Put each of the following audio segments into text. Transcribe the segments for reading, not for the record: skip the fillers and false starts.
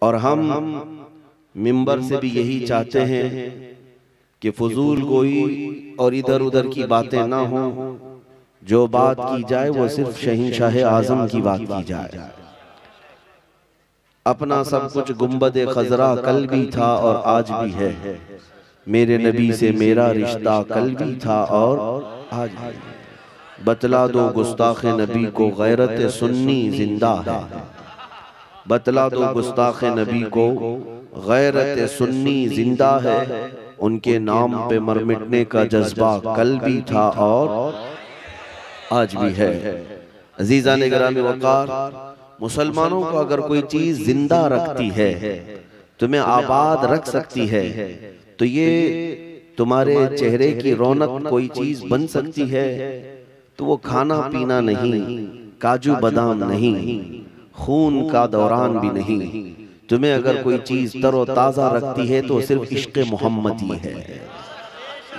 اور ہم منبر سے بھی یہی چاہتے ہیں کہ فضول گوئی اور ادھر ادھر کی باتیں نہ ہوں، جو بات کی جائے وہ صرف شہنشاہ اعظم کی بات کی جائے۔ اپنا سب کچھ گنبد خضرا کل بھی تھا اور آج بھی ہے، میرے نبی سے میرا رشتہ کل بھی تھا اور آج بھی ہے۔ بتلا دو گستاخ نبی کو غیرت سنی زندہ ہے، بتلا دو گستاخ نبی کو غیرت سنی زندہ ہے، ان کے نام پہ مر مٹنے کا جذبہ کل بھی تھا اور آج بھی ہے۔ عزیزان گرامی وقار، مسلمانوں کو اگر کوئی چیز زندہ رکھتی ہے، تمہیں آباد رکھ سکتی ہے، تو یہ تمہارے چہرے کی رونق کوئی چیز بن سکتی ہے، تو وہ کھانا پینا نہیں، کاجو بادام نہیں، خون کا دوران بھی نہیں۔ تمہیں اگر کوئی چیز تر و تازہ رکھتی ہے تو صرف عشق محمدی ہے،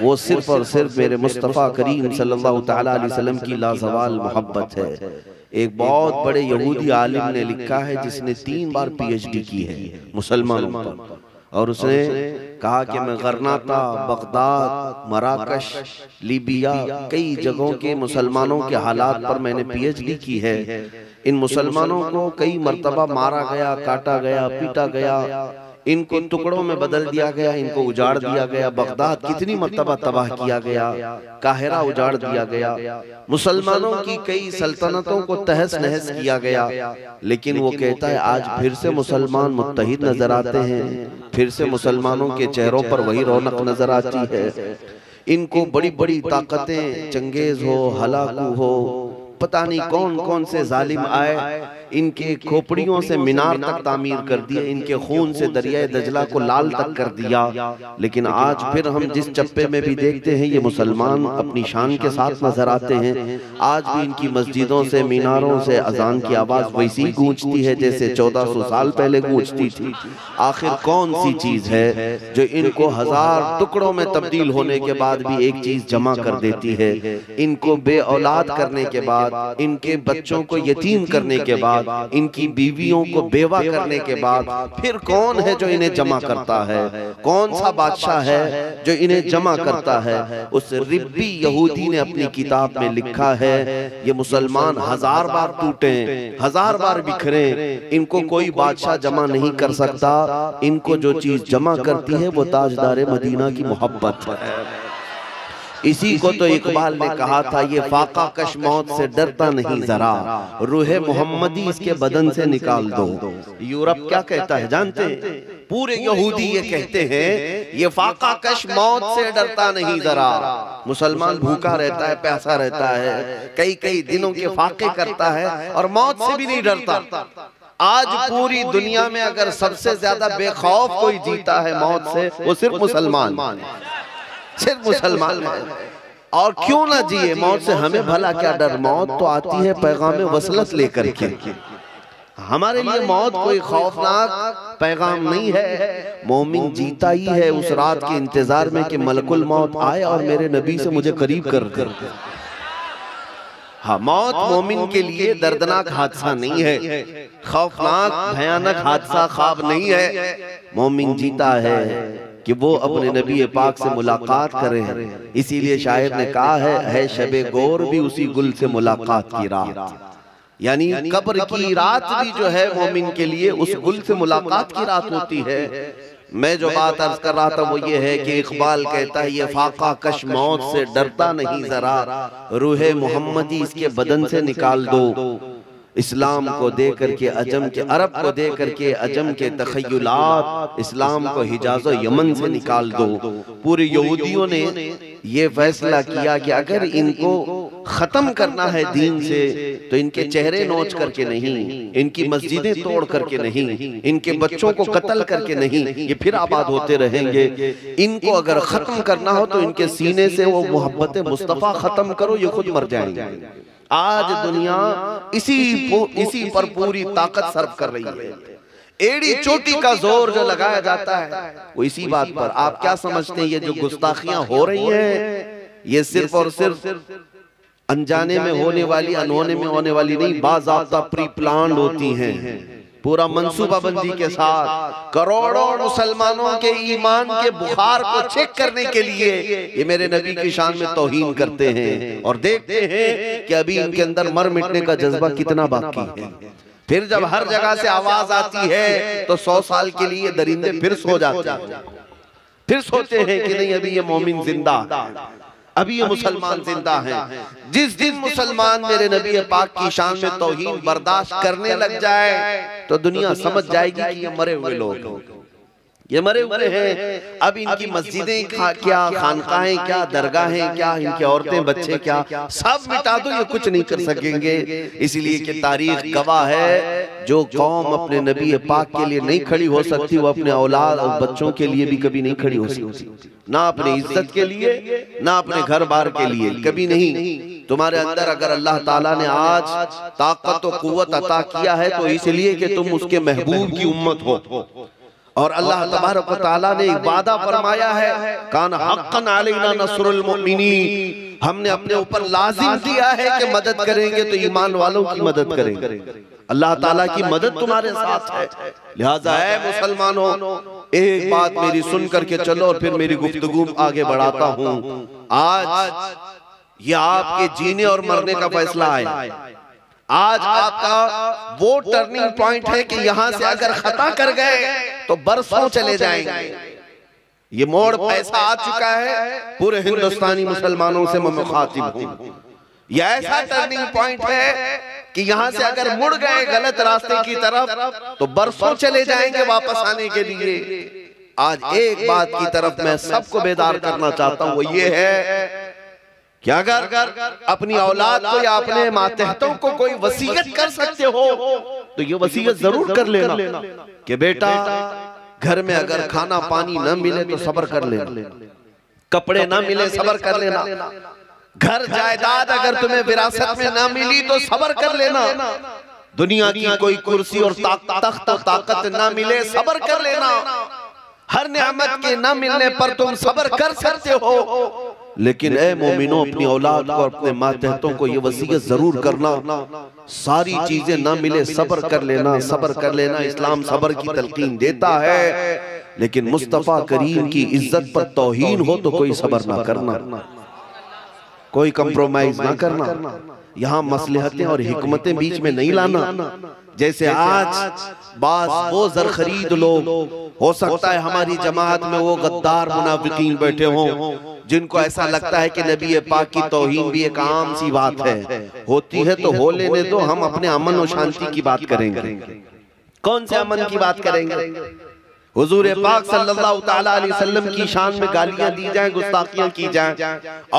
وہ صرف اور صرف میرے مصطفیٰ کریم صلی اللہ تعالیٰ علیہ وسلم کی لازوال محبت ہے۔ ایک بہت بڑے یہودی عالم نے لکھا ہے، جس نے 3 بار پی ایچ ڈی کی ہے مسلمانوں پر، اور اس نے کہا کہ میں غرناطہ، بغداد، مراکش، لیبیا، کئی جگہوں کے مسلمانوں کے حالات پر میں نے پی ایچ ڈی کی ہے۔ ان مسلمانوں کو کئی مرتبہ مارا گیا، کاٹا گیا، پیٹا گیا، ان کو ٹکڑوں میں بدل دیا گیا، ان کو اجاڑ دیا گیا، بغداد کتنی مرتبہ تباہ کیا گیا، قاہرہ اجاڑ دیا گیا، مسلمانوں کی کئی سلطنتوں کو تہس نہس کیا گیا، لیکن وہ کہتا ہے آج پھر سے مسلمان متحد نظر آتے ہیں، پھر سے مسلمانوں کے چہروں پر وہی رونق نظر آتی ہے۔ ان کو بڑی بڑی طاقتیں، چنگیز ہو، ہلاکو ہو، پتہ نہیں کون کون سے ظالم آئے، ان کے کھوپڑیوں سے مینار تک تعمیر کر دیا، ان کے خون سے دریائے دجلہ کو لال تک کر دیا، لیکن آج پھر ہم جس چپے میں بھی دیکھتے ہیں یہ مسلمان اپنی شان کے ساتھ نظر آتے ہیں۔ آج بھی ان کی مسجدوں سے، میناروں سے اذان کی آواز ویسی گونجتی ہے جیسے 1400 سال پہلے گونجتی تھی۔ آخر کون سی چیز ہے جو ان کو 1000 ٹکڑوں میں تبدیل ہونے کے بعد بھی ایک چیز جمع کر دیتی ہے؟ ان کو بے اولاد کرنے کے بعد، ان کے بچوں کو یتیم کرنے کے بعد، ان کی بیویوں کو بیوہ کرنے کے بعد، پھر کون ہے جو انہیں جمع کرتا ہے؟ کون سا بادشاہ ہے جو انہیں جمع کرتا ہے؟ اس ربی یہودی نے اپنی کتاب میں لکھا ہے یہ مسلمان 1000 بار ٹوٹیں، 1000 بار بکھریں، ان کو کوئی بادشاہ جمع نہیں کر سکتا۔ ان کو جو چیز جمع کرتی ہے وہ تاجدار مدینہ کی محبت ہے۔ اسی کو تو اقبال نے کہا تھا یہ فاقہ کش موت سے ڈرتا نہیں ذرا، روح محمدی اس کے بدن سے نکال دو۔ یورپ کیا کہتا ہے جانتے ہیں؟ پورے یہودی یہ کہتے ہیں یہ فاقہ کش موت سے ڈرتا نہیں ذرا۔ مسلمان بھوکا رہتا ہے، پیاسا رہتا ہے، کئی کئی دنوں کے فاقے کرتا ہے اور موت سے بھی نہیں ڈرتا۔ آج پوری دنیا میں اگر سب سے زیادہ بے خوف کوئی جیتا ہے موت سے، وہ صرف مسلمان، صرف مسلمان ہے۔ اور کیوں نہ جیے موت سے؟ ہمیں بھلا کیا ڈر؟ موت تو آتی ہے پیغام وصلت لے کر کے، ہمارے لیے موت کوئی خوفناک پیغام نہیں ہے۔ مومن جیتا ہی ہے اس رات کے انتظار میں کہ ملک الموت آئے اور میرے نبی سے مجھے قریب کر دے۔ ہاں، موت مومن کے لیے دردناک حادثہ نہیں ہے، خوفناک بھیانک حادثہ خواب نہیں ہے۔ مومن جیتا ہے کہ وہ اپنے نبی پاک سے ملاقات کرے، اسی لیے شاعر نے کہا ہے شب گور بھی اسی گل سے ملاقات کی رات، یعنی قبر کی رات بھی جو ہے مومن کے لیے اس گل سے ملاقات کی رات ہوتی ہے۔ میں جو بات عرض کر رہا تھا وہ یہ ہے کہ اقبال کہتا ہے یہ فاقہ کش موت سے ڈرتا نہیں ذرا، روح محمدی اس کے بدن سے نکال دو۔ اسلام کو دے کر کے عجم کے، عرب کو دے کر کے عجم کے تخیلات، اسلام کو حجاز و یمن سے نکال دو۔ پورے یہودیوں نے یہ فیصلہ کیا کہ اگر ان کو ختم کرنا ہے دین سے تو ان کے چہرے نوچ کر کے نہیں، ان کی مسجدیں توڑ کر کے نہیں، ان کے بچوں کو قتل کر کے نہیں، یہ پھر آباد ہوتے رہیں گے۔ ان کو اگر ختم کرنا ہو تو ان کے سینے سے وہ محبت مصطفیٰ ختم کرو، یہ خود مر جائیں گے۔ آج دنیا اسی پر پوری طاقت صرف کر رہی ہے۔ ایڑی چوٹی کا زور جو لگایا جاتا ہے وہ اسی بات پر۔ آپ کیا سمجھتے ہیں یہ جو گستاخیاں ہو رہی ہیں یہ صرف اور صرف انجانے میں ہونے والی، انہونے میں ہونے والی نہیں، باضابطہ پری پلانڈ ہوتی ہیں، پورا منصوبہ بندی کے ساتھ کروڑوں مسلمانوں کے ایمان کے بخار کو چیک کرنے کے لیے یہ میرے نبی کی شان میں توہین کرتے ہیں اور دیکھتے ہیں کہ ابھی ان کے اندر مر مٹنے کا جذبہ کتنا باقی ہے۔ پھر جب ہر جگہ سے آواز آتی ہے تو 100 سال کے لیے درندے پھر سو جاتے ہیں، پھر سوچتے ہیں کہ نہیں ابھی یہ مومن زندہ، ابھی یہ مسلمان زندہ ہیں۔ جس دن مسلمان میرے نبی پاک کی شان میں توہین برداشت کرنے لگ جائے تو دنیا سمجھ جائے گی کہ یہ مرے ہوئے لوگ، یہ مرے ہوئے ہیں۔ اب ان کی مسجدیں کیا، خانقاہیں کیا، درگاہیں کیا، ان کی عورتیں بچے کیا، سب مٹا دو، یہ کچھ نہیں کر سکیں گے۔ اس لیے کہ تاریخ گواہ ہے جو قوم اپنے نبی پاک کے لیے نہیں کھڑی ہو سکتی وہ اپنے اولاد اور بچوں کے لیے بھی کبھی نہیں کھڑی ہو سکتی، نہ اپنے عزت کے لیے نہ اپنے گھر بار کے لیے، کبھی نہیں۔ تمہارے اندر اگر اللہ تعالیٰ نے آج طاقت و قوت عطا کیا ہے تو اس لیے کہ تم اس کے محبوب کی امت ہو، اور اللہ تبارک و تعالیٰ نے ایک وعدہ فرمایا ہے کان حقا علینا نصر المؤمنین، ہم نے اپنے اوپر لازم دیا ہے کہ مدد کریں گے تو ایمان والوں کی مدد کریں گے۔ اللہ تعالیٰ کی مدد تمہارے ساتھ ہے، لہٰذا اے مسلمانوں ایک بات میری سن کر کے چلو اور پھر میری گفتگو آگے بڑھاتا ہوں۔ آج یہ آپ کے جینے اور مرنے کا فیصلہ ہے، آج آپ کا وہ ٹرننگ پوائنٹ ہے کہ یہاں سے اگر خطا کر گئے تو برسوں چلے جائیں گے۔ یہ موڑ ایسا آ چکا ہے، پورے ہندوستانی مسلمانوں سے میں مخاطب ہوں، یہ ایسا ٹرننگ پوائنٹ ہے کہ یہاں سے اگر مڑ گئے غلط راستے کی طرف تو برسوں چلے جائیں گے واپس آنے کے لیے۔ آج ایک بات کی طرف میں سب کو بیدار کرنا چاہتا ہوں، وہ یہ ہے کہ اگر اپنی اولاد کو یا اپنے ماتحتوں کو کوئی وصیت کر سکتے ہو تو یہ وصیت ضرور کر لینا کہ بیٹا گھر میں اگر کھانا پانی نہ ملے تو صبر کر لینا، کپڑے نہ ملے صبر کر لینا، گھر جائیداد اگر تمہیں وراثت میں نہ ملی تو صبر کر لینا، دنیا کی کوئی کرسی اور تخت و طاقت نہ ملے صبر کر لینا، ہر نعمت کے نہ ملنے پر تم صبر کر سکتے ہو، لیکن اے مومنوں اپنی اولاد کو اپنے ماتحتوں کو یہ وصیت ضرور کرنا، ساری چیزیں نہ ملے صبر کر لینا، صبر کر لینا۔ اسلام صبر کی تلقین دیتا ہے، لیکن مصطفیٰ کریم کی عزت پر توہین ہو تو کوئی صبر نہ کرنا، کوئی کمپرومائز نہ کرنا، یہاں مصلحتیں اور حکمتیں بیچ میں نہیں لانا۔ جیسے آج بعض وہ زرخرید لوگ، ہو سکتا ہے ہماری جماعت میں وہ غدار منافقین بیٹھے ہوں جن کو ایسا لگتا ہے کہ نبی پاک کی توہین بھی ایک عام سی بات ہے، ہوتی ہے تو ہو لینے دو، ہم اپنے امن و شانتی کی بات کریں گے۔ کون سے امن کی بات کریں گے؟ حضور پاک صلی اللہ تعالیٰ علیہ وسلم کی شان میں گالیاں دی جائیں، گستاخیاں کی جائیں،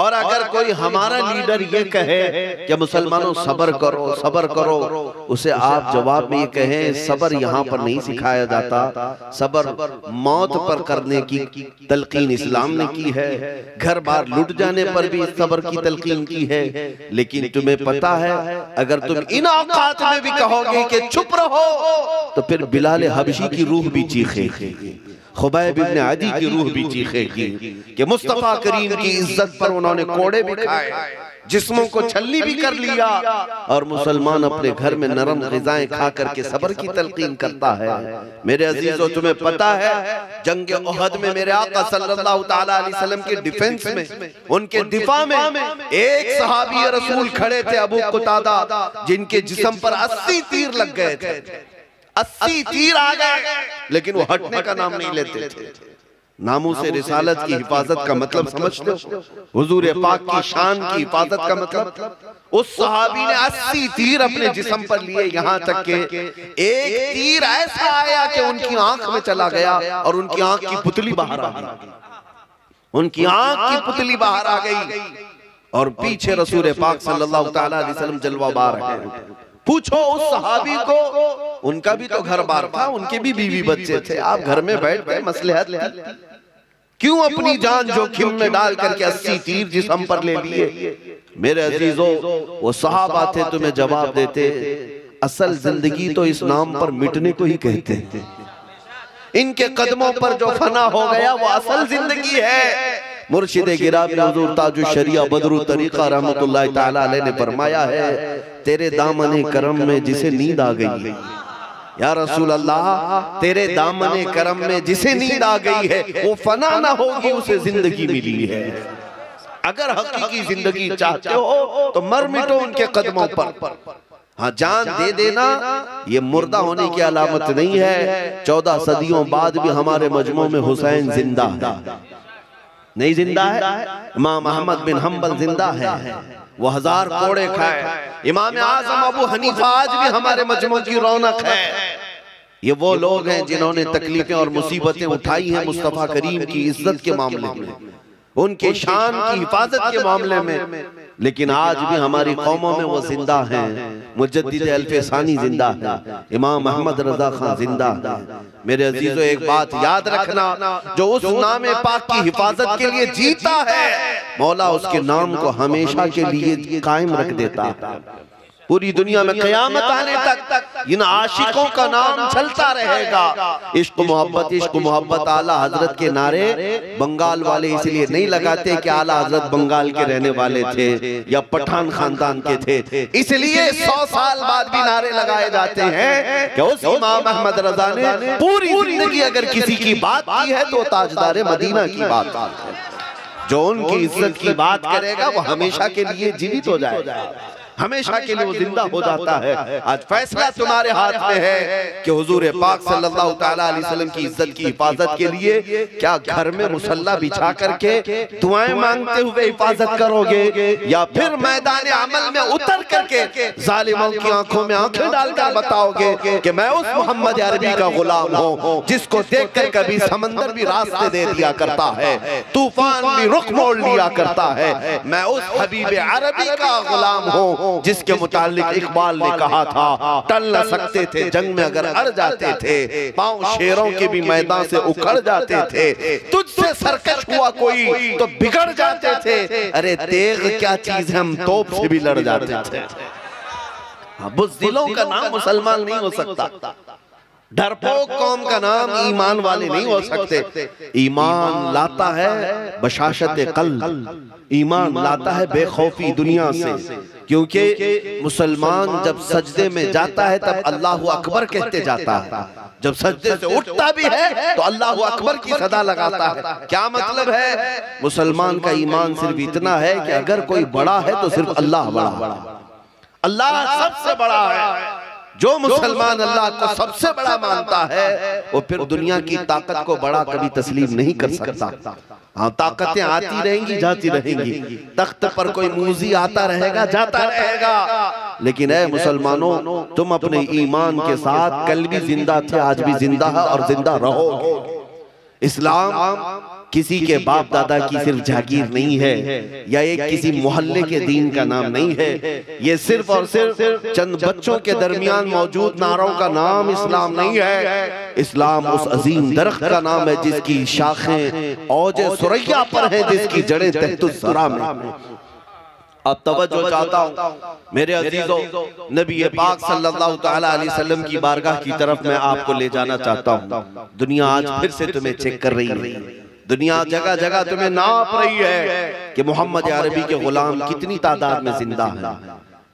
اور اگر کوئی ہمارا لیڈر یہ کہے کہ مسلمانوں صبر کرو صبر کرو، اسے آپ جواب میں یہ کہیں صبر یہاں پر نہیں سکھایا جاتا، صبر موت پر کرنے کی تلقین اسلام نے کی ہے، گھر بار لٹ جانے پر بھی صبر کی تلقین کی ہے۔ لیکن تمہیں پتا ہے اگر تم ان اوقات میں بھی کہو گے کہ چپ رہو تو پھر بلال حبشی کی روح بھی چیخے گی، خبیب ابن عدی کی روح بھی چیخے گی کہ مصطفیٰ کریم کی عزت پر انہوں نے کوڑے بھی کھائے، جسموں کو چھلی بھی کر لیا، اور مسلمان اپنے گھر میں نرم غذائیں کھا کر کے صبر کی تلقین کرتا ہے۔ میرے عزیزو تمہیں پتا ہے جنگ احد میں میرے آقا صلی اللہ تعالیٰ علیہ وسلم کے ڈیفنس میں، ان کے دفاع میں ایک صحابی رسول کھڑے تھے ابو قتادہ، جن کے جسم پر 80 تیر لگ گئے تھے، 80 تیر آ گئے، لیکن وہ ہٹنے کا نام نہیں لیتے تھے۔ ناموس رسالت کی حفاظت کا مطلب سمجھتے ہو؟ حضور پاک کی شان کی حفاظت کا مطلب؟ اس صحابی نے 80 تیر اپنے جسم پر لیے، یہاں تک کہ ایک تیر ایسا آیا کہ ان کی آنکھ میں چلا گیا اور ان کی آنکھ کی پتلی باہر آ گئی، ان کی آنکھ کی پتلی باہر آ گئی، اور پیچھے رسول پاک صلی اللہ تعالیٰ علیہ وسلم جلوہ بار ہیں۔ پوچھو اس صحابی کو، ان کا بھی تو گھر بار تھا، ان کے بھی بیوی بچے تھے، آپ گھر میں بیٹھ گئے، مصلحت تھی، کیوں اپنی جان جوکھم میں ڈال کر کے 80 تیر جسم پر لے لیے؟ میرے عزیزو وہ صحابہ تھے تمہیں جواب دیتے، اصل زندگی تو اس نام پر مٹنے کو ہی کہتے ہیں، ان کے قدموں پر جو فنا ہو گیا وہ اصل زندگی ہے۔ مرشد گرامی حضور تاج الشریعہ بدر الطریقہ رحمت اللہ تعالیٰ علیہ نے فرمایا ہے، تیرے دامن کرم میں جسے نیند آ گئی یا رسول اللہ تیرے دامن کرم میں جسے نیند آ گئی ہے وہ فنا نہ ہوگی، اسے زندگی ملی ہے۔ اگر حقیقی زندگی چاہتے ہو تو مر مٹو ان کے قدموں پر۔ ہاں جان دے دینا یہ مردہ ہونے کی علامت نہیں ہے۔ 14 صدیوں بعد بھی ہمارے مجمع میں حسین زندہ ہے، نہیں زندہ ہے؟ امام احمد بن حنبل زندہ ہے، وہ 1000 کوڑے کھائے۔ امام اعظم ابو حنیفہ آج بھی ہمارے مجمع کی رونق ہے۔ یہ وہ لوگ ہیں جنہوں نے تکلیفیں اور مصیبتیں اٹھائی ہیں مصطفیٰ کریم کی عزت کے معاملے میں، ان کے شان کی حفاظت کے معاملے میں، لیکن آج بھی ہماری قوموں میں وہ زندہ ہیں۔ مجدد الف ثانی زندہ ہے، امام احمد رضا خان زندہ ہے۔ میرے عزیزو ایک بات یاد رکھنا، جو اس نام پاک کی حفاظت کے لیے جیتا ہے مولا اس کے نام کو ہمیشہ کے لیے قائم رکھ دیتا ہے۔ پوری دنیا میں قیامت آنے تک ان عاشقوں کا نام چلتا رہے گا۔ عشق محبت اعلیٰ حضرت کے نعرے بنگال والے اس لیے نہیں لگاتے کہ اعلیٰ حضرت بنگال کے رہنے والے تھے یا پٹھان خاندان کے تھے، اس لیے 100 سال بعد بھی نعرے لگائے جاتے ہیں کہ اس امام احمد رضا نے پوری زندگی اگر کسی کی بات کی ہے تو تاجدار مدینہ کی بات ہے۔ جو ان کی عزت کی بات کرے گا وہ ہمیشہ کے لیے جیوت ہو جائے گا، ہمیشہ کے لیے وہ زندہ ہو جاتا ہے۔ آج فیصلہ تمہارے ہاتھ میں ہے کہ حضور پاک صلی اللہ تعالیٰ علیہ وسلم کی عزت کی حفاظت کے لیے کیا گھر میں مصلی بچھا کر کے دعائیں مانگتے ہوئے حفاظت کرو گے، یا پھر میدان عمل میں اتر کر کے ظالموں کی آنکھوں میں آنکھیں ڈال کر بتاؤ گے کہ میں اس محمد عربی کا غلام ہوں جس کو دیکھ کر کبھی سمندر بھی راستے دے دیا کرتا ہے، طوفان بھی رخ موڑ لیا کرتا ہے، میں اس حبیب عربی کا غلام ہوں جس کے متعلق اقبال نے کہا تھا ٹل نہ سکتے تھے جنگ میں اگر اڑ جاتے تھے، پاؤں شیروں کے بھی میدان سے اکھڑ جاتے تھے، تجھ سے سرکش ہوا کوئی تو بگڑ جاتے تھے، ارے تیغ کیا چیز ہے ہم توپ سے بھی لڑ جاتے تھے۔ بزدلوں کا نام مسلمان نہیں ہو سکتا، ڈرپوک قوم کا نام ایمان والے نہیں ہو سکتے۔ ایمان لاتا ہے بشاشت قلب، ایمان لاتا ہے بے خوفی دنیا سے، کیونکہ مسلمان جب سجدے میں جاتا ہے تب اللہ اکبر کہتے جاتا ہے، جب سجدے سے اٹھتا بھی ہے تو اللہ اکبر کی صدا لگاتا ہے۔ کیا مطلب ہے؟ مسلمان کا ایمان صرف اتنا ہے کہ اگر کوئی بڑا ہے تو صرف اللہ بڑا، اللہ سب سے بڑا ہے۔ جو مسلمان اللہ کو سب سے بڑا مانتا ہے وہ پھر دنیا کی طاقت کو بڑا کبھی تسلیم نہیں کر سکتا۔ ہاں طاقتیں آتی رہیں گی جاتی رہیں گی، تخت پر کوئی موذی آتا رہے گا جاتا رہے گا، لیکن اے مسلمانوں تم اپنے ایمان کے ساتھ کل بھی زندہ تھے، آج بھی زندہ ہے اور زندہ رہو گے۔ اسلام کسی کے باپ دادا کی صرف جاگیر نہیں ہے، یا ایک کسی محلے کے دین کا نام نہیں ہے، یہ صرف اور صرف چند بچوں کے درمیان موجود نعروں کا نام اسلام نہیں ہے۔ اسلام اس عظیم درخت کا نام ہے جس کی شاخیں اوج ثریا پر ہیں، جس کی جڑیں تحت الثری میں۔ اب توجہ چاہتا ہوں میرے عزیزو، نبی پاک صلی اللہ تعالیٰ علیہ وسلم کی بارگاہ کی طرف میں آپ کو لے جانا چاہتا ہوں۔ دنیا آج پھر سے تمہیں چیک کر رہی ہے، دنیا جگہ جگہ تمہیں ناپ رہی ہے کہ محمد عربی کے غلام کتنی تعداد میں زندہ ہیں،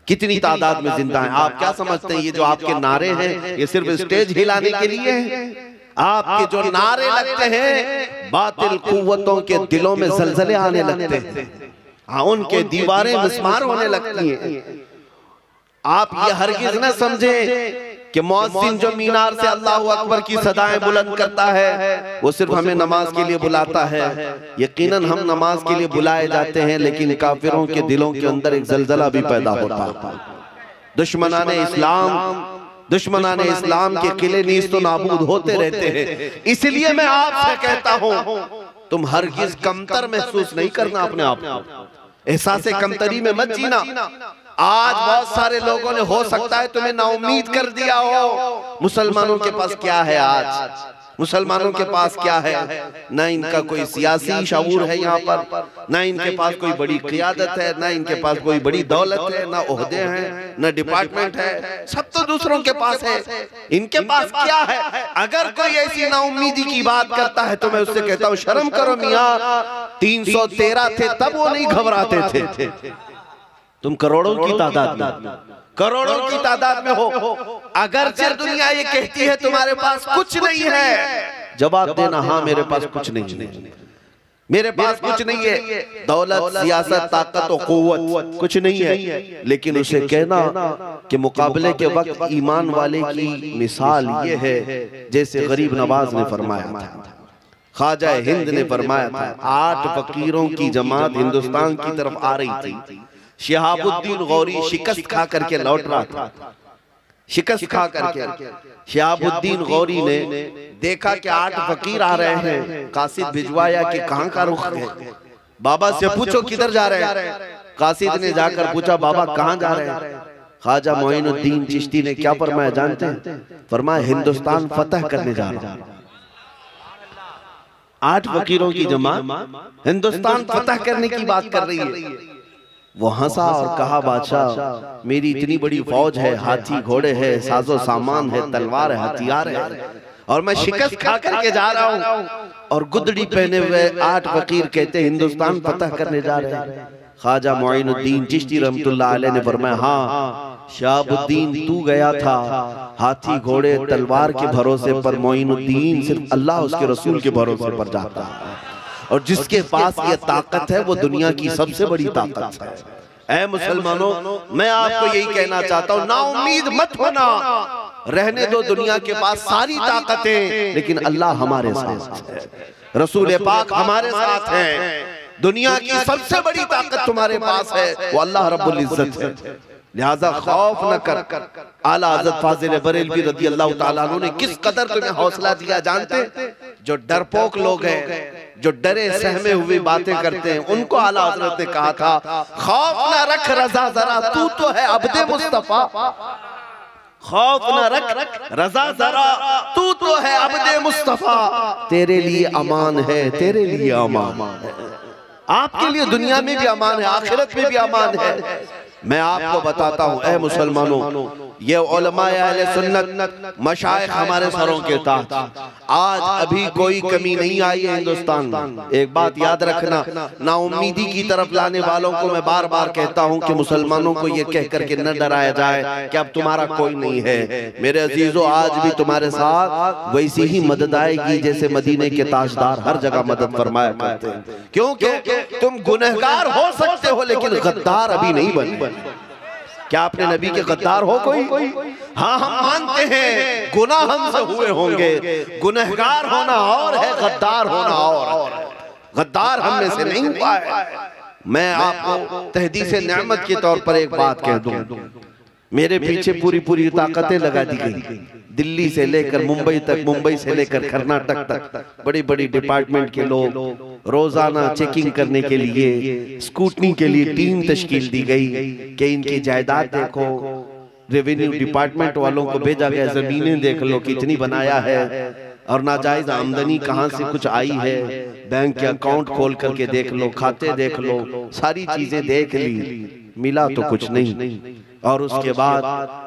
کتنی تعداد میں زندہ ہیں۔ آپ کیا سمجھتے ہیں یہ جو آپ کے نعرے ہیں یہ صرف اسٹیج ہلانے کے لیے ہیں؟ آپ کے جو نعرے لگتے ہیں باطل قوتوں کے دلوں میں زلزلے آنے لگتے ہیں، ہاں ان کے دیواریں مسمار ہونے لگتی ہیں۔ آپ یہ ہرگز نہ سمجھیں کہ مؤذن جو مینار سے اللہ اکبر کی صدائیں بلند کرتا ہے وہ صرف ہمیں نماز کے لیے بلاتا ہے۔ یقیناً ہم نماز کے لیے بلائے جاتے ہیں، لیکن کافروں کے دلوں کے اندر ایک زلزلہ بھی پیدا ہوتا ہے۔ دشمنان اسلام کے قلعے نیست و نابود ہوتے رہتے ہیں۔ اس لیے میں آپ سے کہتا ہوں تم ہرگز کمتر محسوس نہیں کرنا اپنے آپ کو، احساس کمتری میں مت جینا۔ آج بہت سارے لوگوں نے ہو سکتا ہے تمہیں نا امید کر دیا ہو۔ مسلمانوں کے پاس کیا ہے آج؟ مسلمانوں کے پاس کیا ہے؟ نہ ان کا کوئی سیاسی شعور ہے یہاں پر، نہ ان کے پاس کوئی بڑی قیادت ہے، نہ ان کے پاس کوئی بڑی دولت ہے، نہ عہدے ہیں، نہ ڈپارٹمنٹ ہے، سب تو دوسروں کے پاس ہے۔ ان کے پاس کیا ہے؟ اگر کوئی ایسی نا امیدی کی بات کرتا ہے تو میں اس سے کہتا ہوں شرم کرو میاں، 313 تھے تب وہ نہیں گھبراتے تھے، تم کروڑوں کی تعداد میں کروڑوں کی تعداد میں ہو، اگرچہ دنیا یہ کہتی ہے تمہارے پاس کچھ نہیں ہے، جواب دینا ہاں میرے پاس کچھ نہیں ہے، میرے پاس کچھ نہیں ہے، دولت، سیاست، طاقت و قوت کچھ نہیں ہے، لیکن اسے کہنا کہ مقابلے کے وقت ایمان والے کی مثال یہ ہے جیسے غریب نواز نے فرمایا تھا، خواجہ ہند نے فرمایا تھا، 8 فقیروں کی جماعت ہندوستان کی طرف آ رہی تھی، شہاب الدین غوری شکست کھا کر کے لوٹ رہا تھا، شکست کھا کر کے شہاب الدین غوری نے دیکھا کہ 8 فقیر آ رہے ہیں، قاصد بھجوایا کہ کہاں کا رخ ہے، بابا سے پوچھو کدھر جا رہے ہیں، قاصد نے جا کر پوچھا بابا کہاں جا رہے ہیں، خواجہ معین الدین چشتی نے کیا فرمایا جانتے ہیں؟ فرمایا ہندوستان فتح کرنے جا رہا ہے، 8 فقیروں کی جماعت ہندوستان فتح کرنے کی بات کر رہی ہے، وہ ہنسا اور کہا بادشاہ میری اتنی بڑی فوج ہے، ہاتھی گھوڑے ہے، ساز و سامان ہے، تلوار ہے، ہتھیار ہے، اور میں شکست کھا کر کے جا رہا ہوں، اور گدڑی پہنے ہوئے 8 فقیر کہتے ہندوستان فتح کرنے جا رہے ہیں۔ خواجہ معین الدین چشتی رحمت اللہ علیہ نے فرمایا ہاں شہاب الدین تو گیا تھا ہاتھی گھوڑے تلوار کے بھروسے پر، معین الدین صرف اللہ اس کے رسول کے بھروسے پر جاتا ہے، اور جس کے پاس یہ طاقت ہے وہ دنیا کی سب سے بڑی طاقت ہے۔ اے مسلمانوں، میں آپ کو یہی کہنا چاہتا ہوں، نا امید مت ہونا، رہنے دو دنیا کے پاس ساری طاقتیں، لیکن اللہ ہمارے ساتھ ہے، رسول پاک ہمارے ساتھ ہیں، دنیا کی سب سے بڑی طاقت تمہارے پاس ہے، وہ اللہ رب العزت ہے، لہذا خوف نہ کر۔ اعلیٰ حضرت فاضل بریلوی رضی اللہ تعالیٰ عنہ نے کس قدر تمہیں حوصلہ دیا جانتے؟ جو ڈرپوک لوگ ہیں، جو ڈرے سہمے ہوئی باتیں کرتے ہیں، ان کو اعلیٰ حضرت نے کہا تھا خوف نہ رکھ رضا ذرا، تو ہے عبد مصطفیٰ، خوف نہ رکھ رضا ذرا، تو ہے عبد مصطفیٰ، تیرے لیے امان ہے، تیرے لیے امان ہے، آپ کے لیے دنیا میں بھی امان ہے، آخرت میں بھی امان ہے۔ میں آپ کو بتاتا ہوں اے مسلمانوں، یہ علماء اہل سنت مشائخ ہمارے سروں کے تحت، آج ابھی کوئی کمی نہیں آئی ہے ہندوستان میں۔ ایک بات یاد رکھنا، نا امیدی کی طرف لانے والوں کو میں بار بار کہتا ہوں کہ مسلمانوں کو یہ کہہ کر کے نہ ڈرایا جائے کہ اب تمہارا کوئی نہیں ہے، میرے عزیزو آج بھی تمہارے ساتھ ویسی ہی مدد آئے گی جیسے مدینے کے تاجدار ہر جگہ مدد فرمایا کرتے ہیں، کیونکہ تم گنہگار ہو سکتے ہو لیکن غدار ابھی نہیں بنے۔ کیا اپنے نبی کے غدار ہو کوئی؟ ہاں ہم مانتے ہیں گناہ ہم سے ہوئے ہوں گے، گنہگار ہونا اور ہے، غدار ہونا اور ہے، غدار ہم میں سے نہیں ہوا ہے۔ میں آپ کو تحدیث نعمت کے طور پر ایک بات کہہ دوں، میرے پیچھے پوری طاقتیں لگا دی گئی، دلی سے لے کر ممبئی تک، ممبئی سے لے کر کرناٹک تک، بڑی بڑی ڈپارٹمنٹ کے لوگ روزانہ چیکنگ کرنے کے لیے، سکوٹنی کے لیے ٹیم تشکیل دی گئی کہ ان کی جائیداد دیکھو، ریونیو ڈپارٹمنٹ والوں کو بھیجا گیا زمینیں دیکھ لو کتنی بنایا ہے، اور ناجائز آمدنی کہاں سے کچھ آئی ہے، بینک کے اکاؤنٹ کھول کر کے دیکھ لو، کھاتے دیکھ لو، ساری چیزیں دیکھ لی، ملا تو کچھ نہیں۔ اور اس کے بعد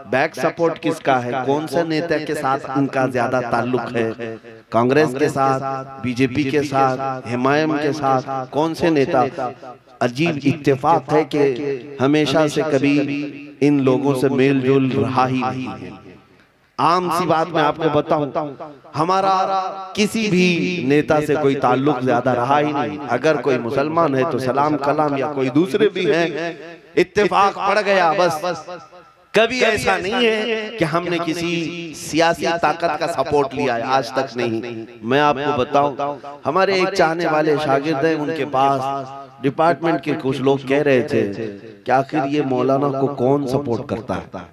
بیک سپورٹ کس کا ہے، کون سے نیتا کے ساتھ ان کا زیادہ تعلق ہے، کانگریس کے ساتھ، بی جے پی کے ساتھ، حمایم کے ساتھ، کون سے نیتا؟ عجیب اتفاق ہے کہ ہمیشہ سے کبھی ان لوگوں سے میل جول رہا ہی نہیں ہے۔ عام سی بات میں آپ کو بتاؤں، ہمارا کسی بھی نیتا سے کوئی تعلق زیادہ رہا ہی نہیں، اگر کوئی مسلمان ہے تو سلام کلام، یا کوئی دوسرے بھی ہیں اتفاق پڑ گیا بس، کبھی ایسا نہیں ہے کہ ہم نے کسی سیاسی طاقت کا سپورٹ لیا ہے، آج تک نہیں۔ میں آپ کو بتاؤں، ہمارے ایک چاہنے والے شاگرد ہیں، ان کے پاس ڈپارٹمنٹ کے کچھ لوگ کہہ رہے تھے کہ آخر یہ مولانا کو کون سپورٹ کرتا ہے،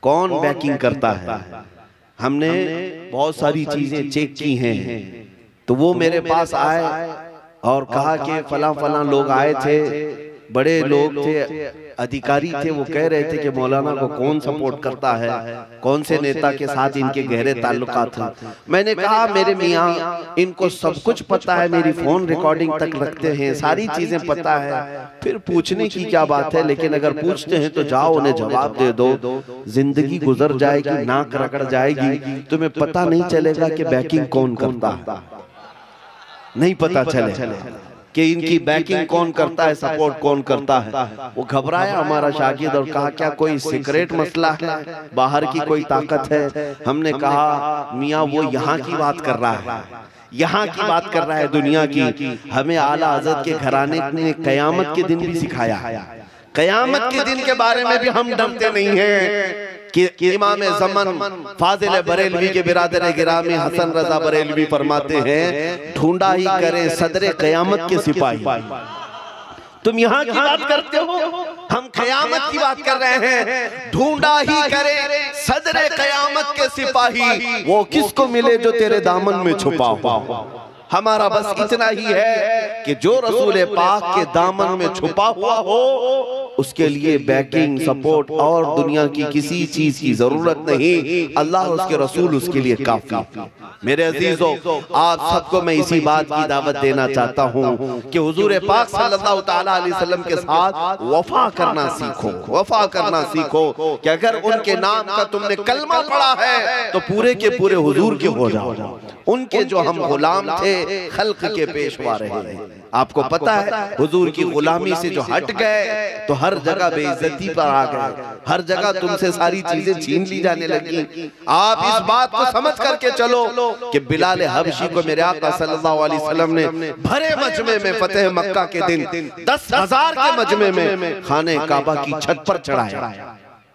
کون بیکنگ کرتا ہے۔ ہم نے بہت ساری چیزیں چیک کی ہیں، تو وہ میرے پاس آئے اور کہا کہ فلاں فلاں لوگ آئے تھے، بڑے لوگ تھے، ادھیکاری تھے، وہ کہہ رہے تھے کہ مولانا کو کون سپورٹ کرتا ہے، کون سے نیتا کے ساتھ ان کے گہرے تعلقات ہیں۔ میں نے کہا میرے میاں ان کو سب کچھ پتا ہے، میری فون ریکارڈنگ تک رکھتے ہیں، ساری چیزیں پتا ہے، پھر پوچھنے کی کیا بات ہے، لیکن اگر پوچھتے ہیں تو جاؤ انہیں جواب دے دو، زندگی گزر جائے گی، ناک رگڑ جائے گی، تمہیں پتہ نہیں چلے گا کہ بیکنگ کون کرتا ہے، نہیں پتہ چلے۔ کہ ان کی بیکنگ کون کرتا ہے، سپورٹ کون کرتا ہے۔ وہ گھبرایا ہمارا شاگرد اور کہا کیا کوئی سیکریٹ مسئلہ ہے، باہر کی کوئی طاقت ہے؟ ہم نے کہا میاں وہ یہاں کی بات کر رہا ہے، یہاں کی بات کر رہا ہے، دنیا کی۔ ہمیں اعلیٰ حضرت کے گھرانے نے قیامت کے دن بھی سکھایا، قیامت کے دن کے بارے میں بھی ہم ڈرتے نہیں ہیں کہ امام زمن فاضل بریلوی کے برادر گرامی حسن رضا بریلوی فرماتے ہیں ڈھونڈا ہی کریں صدر قیامت کے سپاہی۔ تم یہاں کی بات کرتے ہو، ہم قیامت کی بات کر رہے ہیں۔ ڈھونڈا ہی کریں صدر قیامت کے سپاہی، وہ کس کو ملے جو تیرے دامن میں چھپا ہو۔ ہمارا بس اتنا ہی ہے کہ جو رسول پاک کے دامن میں چھپا ہوا ہو اس کے لیے بیکنگ، سپورٹ اور دنیا کی کسی چیز کی ضرورت نہیں، اللہ اور اس کے رسول اس کے لیے کافی۔ میرے عزیزو، آپ سب کو میں اسی بات کی دعوت دینا چاہتا ہوں کہ حضور پاک صلی اللہ تعالیٰ علیہ وسلم کے ساتھ وفا کرنا سیکھو، وفا کرنا سیکھو کہ اگر ان کے نام کا تم نے کلمہ پڑھا ہے تو پورے کے پورے حضور کے ہو جاؤ۔ ان کے جو ہم غلام تھے خلق کے پیشوا رہے ہیں۔ آپ کو پتا ہے حضور کی غلامی سے جو ہٹ گئے تو ہر جگہ بے عزتی پر آ گئے، ہر جگہ تم سے ساری چیزیں چھین لی جانے لگی۔ آپ اس بات کو سمجھ کر کے چلو کہ بلال حبشی کو میرے آقا صلی اللہ علیہ وسلم نے بھرے مجمع میں فتح مکہ کے دن 10,000 کے مجمع میں خانہ کعبہ کی چھت پر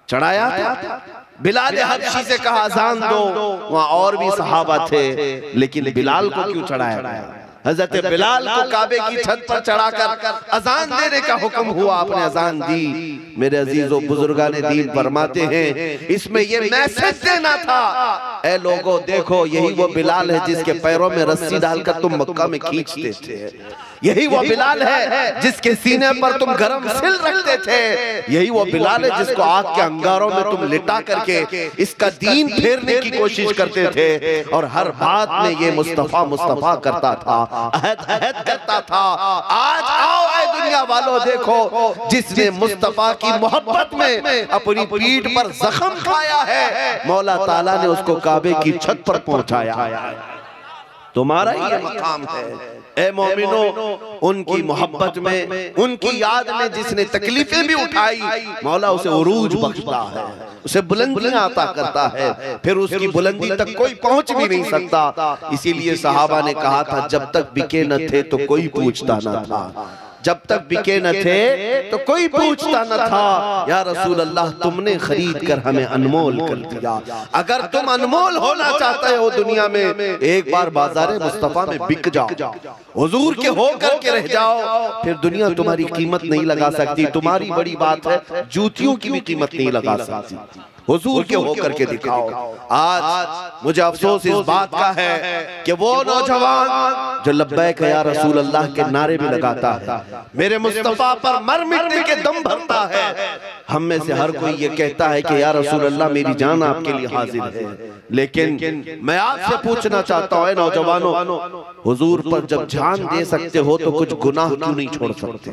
چڑھایا تھا۔ بلال حبشی سے کہا اذان دو، وہاں اور بھی صحابہ تھے لیکن بلال کو کیوں چڑھایا گیا؟ حضرت بلال کو کعبے کی چھت پر چڑھا کر اذان دینے کا حکم ہوا، آپ نے اذان دی۔ میرے عزیزو، بزرگان دین فرماتے ہیں اس میں یہ میسج دینا تھا، اے لوگوں دیکھو یہی وہ بلال ہے جس کے پیروں میں رسی ڈال کر تم مکہ میں کھینچتے تھے، یہی وہ بلال ہے جس کے سینے پر تم گرم سل رکھتے تھے، یہی وہ بلال ہے جس کو آگ کے انگاروں میں تم لٹا کر کے اس کا دین پھیرنے کی کوشش کرتے تھے، اور ہر بات میں یہ مصطفیٰ مصطفیٰ کرتا تھا، عہد کرتا تھا۔ آج آؤ اے دنیا والوں دیکھو جس نے مصطفیٰ کی محبت میں اپنی پیٹھ پر زخم کھایا ہے، مولا تعالیٰ نے اس کو کعبے کی چھت پر پہنچایا۔ تمہارا یہ مقام ہے اے مومنو، ان کی محبت میں، ان کی یاد میں جس نے تکلیفیں بھی اٹھائی، مولا اسے عروج بخشتا ہے، اسے بلندیاں عطا کرتا ہے، پھر اس کی بلندی تک کوئی پہنچ بھی نہیں سکتا۔ اسی لیے صحابہ نے کہا تھا جب تک بکے نہ تھے تو کوئی پوچھتا نہ تھا، جب تک بکے نہ تھے تو کوئی پوچھتا نہ تھا۔ یا رسول اللہ تم نے خرید کر ہمیں انمول کر دیا، اگر تم انمول ہونا چاہتے ہو دنیا میں ایک بار بازار مصطفیٰ میں بک جاؤ، حضور کے ہو کر کے رہ جاؤ، پھر دنیا تمہاری قیمت نہیں لگا سکتی۔ تمہاری بڑی بات ہے جوتیوں کی بھی قیمت نہیں لگا سکتی، حضور کے ہو کر کے دکھاؤ۔ آج مجھے افسوس اس بات کا ہے کہ وہ نوجوان جو لبیک یا رسول اللہ کے نعرے بھی لگاتا ہے، میرے مصطفیٰ پر مر مٹنے کے دم بھرتا ہے، ہم میں سے ہر کوئی یہ کہتا ہے کہ یا رسول اللہ میری جان آپ کے لیے حاضر ہے، لیکن میں آپ سے پوچھنا چاہتا ہوں اے نوجوانوں، حضور پر جب جان دے سکتے ہو تو کچھ گناہ کیوں نہیں چھوڑ سکتے؟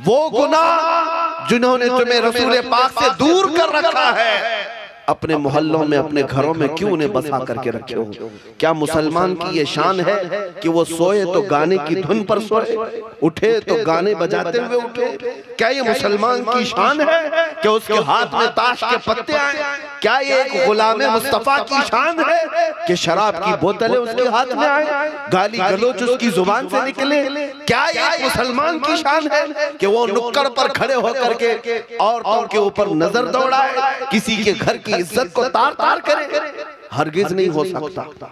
وہ گناہ جنہوں نے تمہیں رسول پاک سے دور کر رکھا ہے، اپنے محلوں میں اپنے گھروں میں کیوں انہیں بسا کر کے رکھے ہو؟ کیا مسلمان کی یہ شان ہے کہ وہ سوئے تو گانے کی دھن پر سوئے، اٹھے تو گانے بجاتے ہوئے اٹھے؟ کیا یہ مسلمان کی شان ہے کہ اس کے ہاتھ میں تاش کے پتے آئیں؟ کیا یہ ایک غلام مصطفیٰ کی شان ہے کہ شراب کی بوتلیں اس کے ہاتھ میں آئیں، گالی گلوچ اس کی زبان سے نکلے؟ کیا یہ ایک مسلمان کی شان ہے کہ وہ نکڑ پر کھڑے ہو کر کے عورتوں کے اوپر نظر دوڑائے، کسی کے گھر کی عزت کو تار تار کرے؟ ہرگز نہیں ہو سکتا،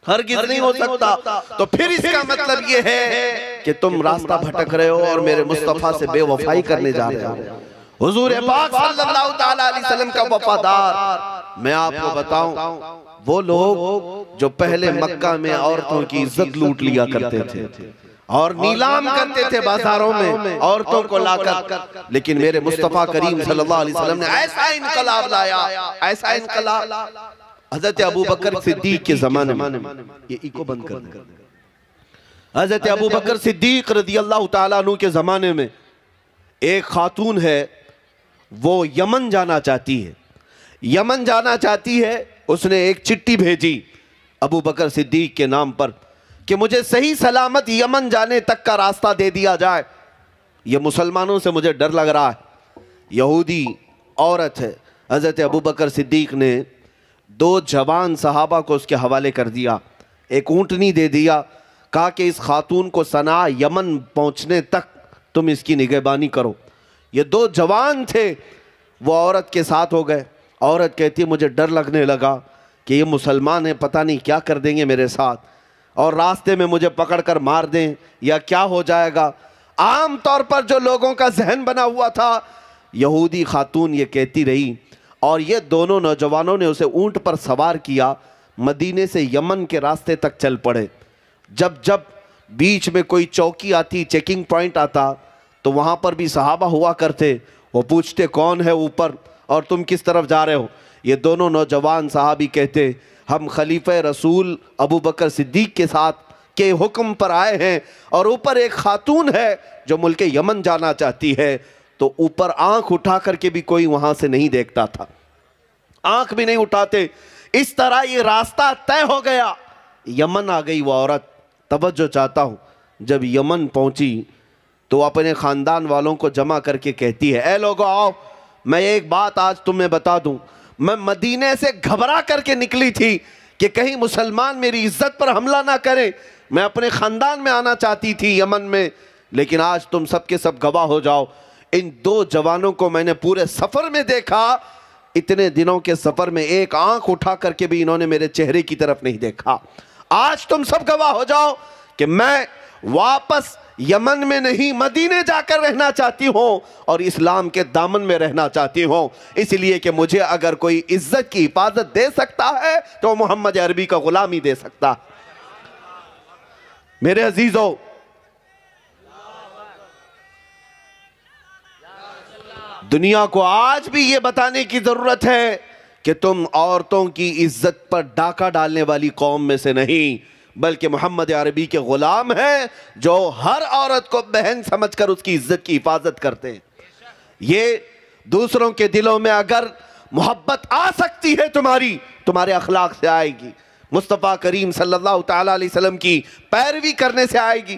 ہرگز نہیں ہو سکتا۔ تو پھر اس کا مطلب یہ ہے کہ تم راستہ بھٹک رہے ہو اور میرے مصطفیٰ سے بے وفائی کرنے جا رہے ہو۔ حضور پاک صلی اللہ تعالیٰ علیہ وسلم کا وفادار، میں آپ کو بتاؤں وہ لوگ جو پہلے مکہ میں عورتوں کی عزت لوٹ لیا کرتے تھے اور نیلام کرتے تھے بازاروں میں عورتوں کو لا کر، لیکن میرے مصطفیٰ کریم صلی اللہ علیہ وسلم نے ایسا انقلاب لایا، ایسا انقلاب۔ حضرت ابوبکر صدیق کے زمانے میں، یہ ایکو بند کر دیں، حضرت ابوبکر صدیق رضی اللہ تعالیٰ عنہ کے زمانے میں ایک خاتون ہے، وہ یمن جانا چاہتی ہے، یمن جانا چاہتی ہے، اس نے ایک چٹھی بھیجی ابوبکر صدیق کے نام پر کہ مجھے صحیح سلامت یمن جانے تک کا راستہ دے دیا جائے. یہ مسلمانوں سے مجھے ڈر لگ رہا ہے. یہودی عورت ہے, حضرت ابوبکر صدیق نے 2 جوان صحابہ کو اس کے حوالے کر دیا, ایک اونٹنی دے دیا, کہا کہ اس خاتون کو صنعاء یمن پہنچنے تک تم اس کی نگہبانی کرو. یہ 2 جوان تھے, وہ عورت کے ساتھ ہو گئے. عورت کہتی مجھے ڈر لگنے لگا کہ یہ مسلمان ہیں, پتہ نہیں کیا کر دیں گے میرے ساتھ, اور راستے میں مجھے پکڑ کر مار دیں یا کیا ہو جائے گا. عام طور پر جو لوگوں کا ذہن بنا ہوا تھا, یہودی خاتون یہ کہتی رہی, اور یہ دونوں نوجوانوں نے اسے اونٹ پر سوار کیا, مدینے سے یمن کے راستے تک چل پڑے. جب بیچ میں کوئی چوکی آتی, چیکنگ پوائنٹ آتا, تو وہاں پر بھی صحابہ ہوا کرتے. وہ پوچھتے کون ہے اوپر اور تم کس طرف جا رہے ہو. یہ دونوں نوجوان صحابی کہتے ہم خلیفہ رسول ابوبکر صدیق کے ساتھ کے حکم پر آئے ہیں, اور اوپر ایک خاتون ہے جو ملک یمن جانا چاہتی ہے. تو اوپر آنکھ اٹھا کر کے بھی کوئی وہاں سے نہیں دیکھتا تھا, آنکھ بھی نہیں اٹھاتے. اس طرح یہ راستہ طے ہو گیا. یمن آ گئی وہ عورت. توجہ چاہتا ہوں, جب یمن پہنچی تو اپنے خاندان والوں کو جمع کر کے کہتی ہے, اے لوگو آؤ, میں ایک بات آج تمہیں بتا دوں. میں مدینے سے گھبرا کر کے نکلی تھی کہ کہیں مسلمان میری عزت پر حملہ نہ کریں. میں اپنے خاندان میں آنا چاہتی تھی یمن میں, لیکن آج تم سب کے سب گواہ ہو جاؤ. ان 2 جوانوں کو میں نے پورے سفر میں دیکھا, اتنے دنوں کے سفر میں ایک آنکھ اٹھا کر کے بھی انہوں نے میرے چہرے کی طرف نہیں دیکھا. آج تم سب گواہ ہو جاؤ کہ میں واپس یمن میں نہیں مدینے جا کر رہنا چاہتی ہوں, اور اسلام کے دامن میں رہنا چاہتی ہوں. اس لیے کہ مجھے اگر کوئی عزت کی حفاظت دے سکتا ہے تو محمد عربی کا غلامی دے سکتا. میرے عزیزو, دنیا کو آج بھی یہ بتانے کی ضرورت ہے کہ تم عورتوں کی عزت پر ڈاکہ ڈالنے والی قوم میں سے نہیں, بلکہ محمد عربی کے غلام ہیں جو ہر عورت کو بہن سمجھ کر اس کی عزت کی حفاظت کرتے ہیں. یہ دوسروں کے دلوں میں اگر محبت آ سکتی ہے تمہارے اخلاق سے آئے گی, مصطفیٰ کریم صلی اللہ تعالیٰ علیہ وسلم کی پیروی کرنے سے آئے گی.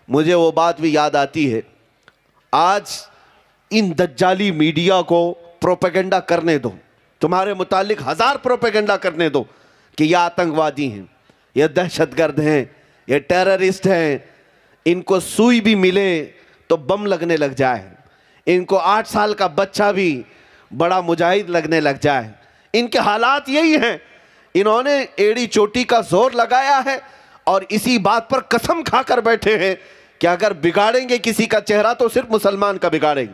مجھے وہ بات بھی یاد آتی ہے, آج ان دجالی میڈیا کو پروپیگنڈا کرنے دو, تمہارے متعلق 1000 پروپیگنڈا کرنے دو کہ یہ آتنکوادی ہیں, یہ دہشت گرد ہیں, یہ ٹیررسٹ ہیں, ان کو سوئی بھی ملے تو بم لگنے لگ جائے, ان کو 8 سال کا بچہ بھی بڑا مجاہد لگنے لگ جائے. ان کے حالات یہی ہیں. انہوں نے ایڑی چوٹی کا زور لگایا ہے اور اسی بات پر قسم کھا کر بیٹھے ہیں کہ اگر بگاڑیں گے کسی کا چہرہ تو صرف مسلمان کا بگاڑیں گے.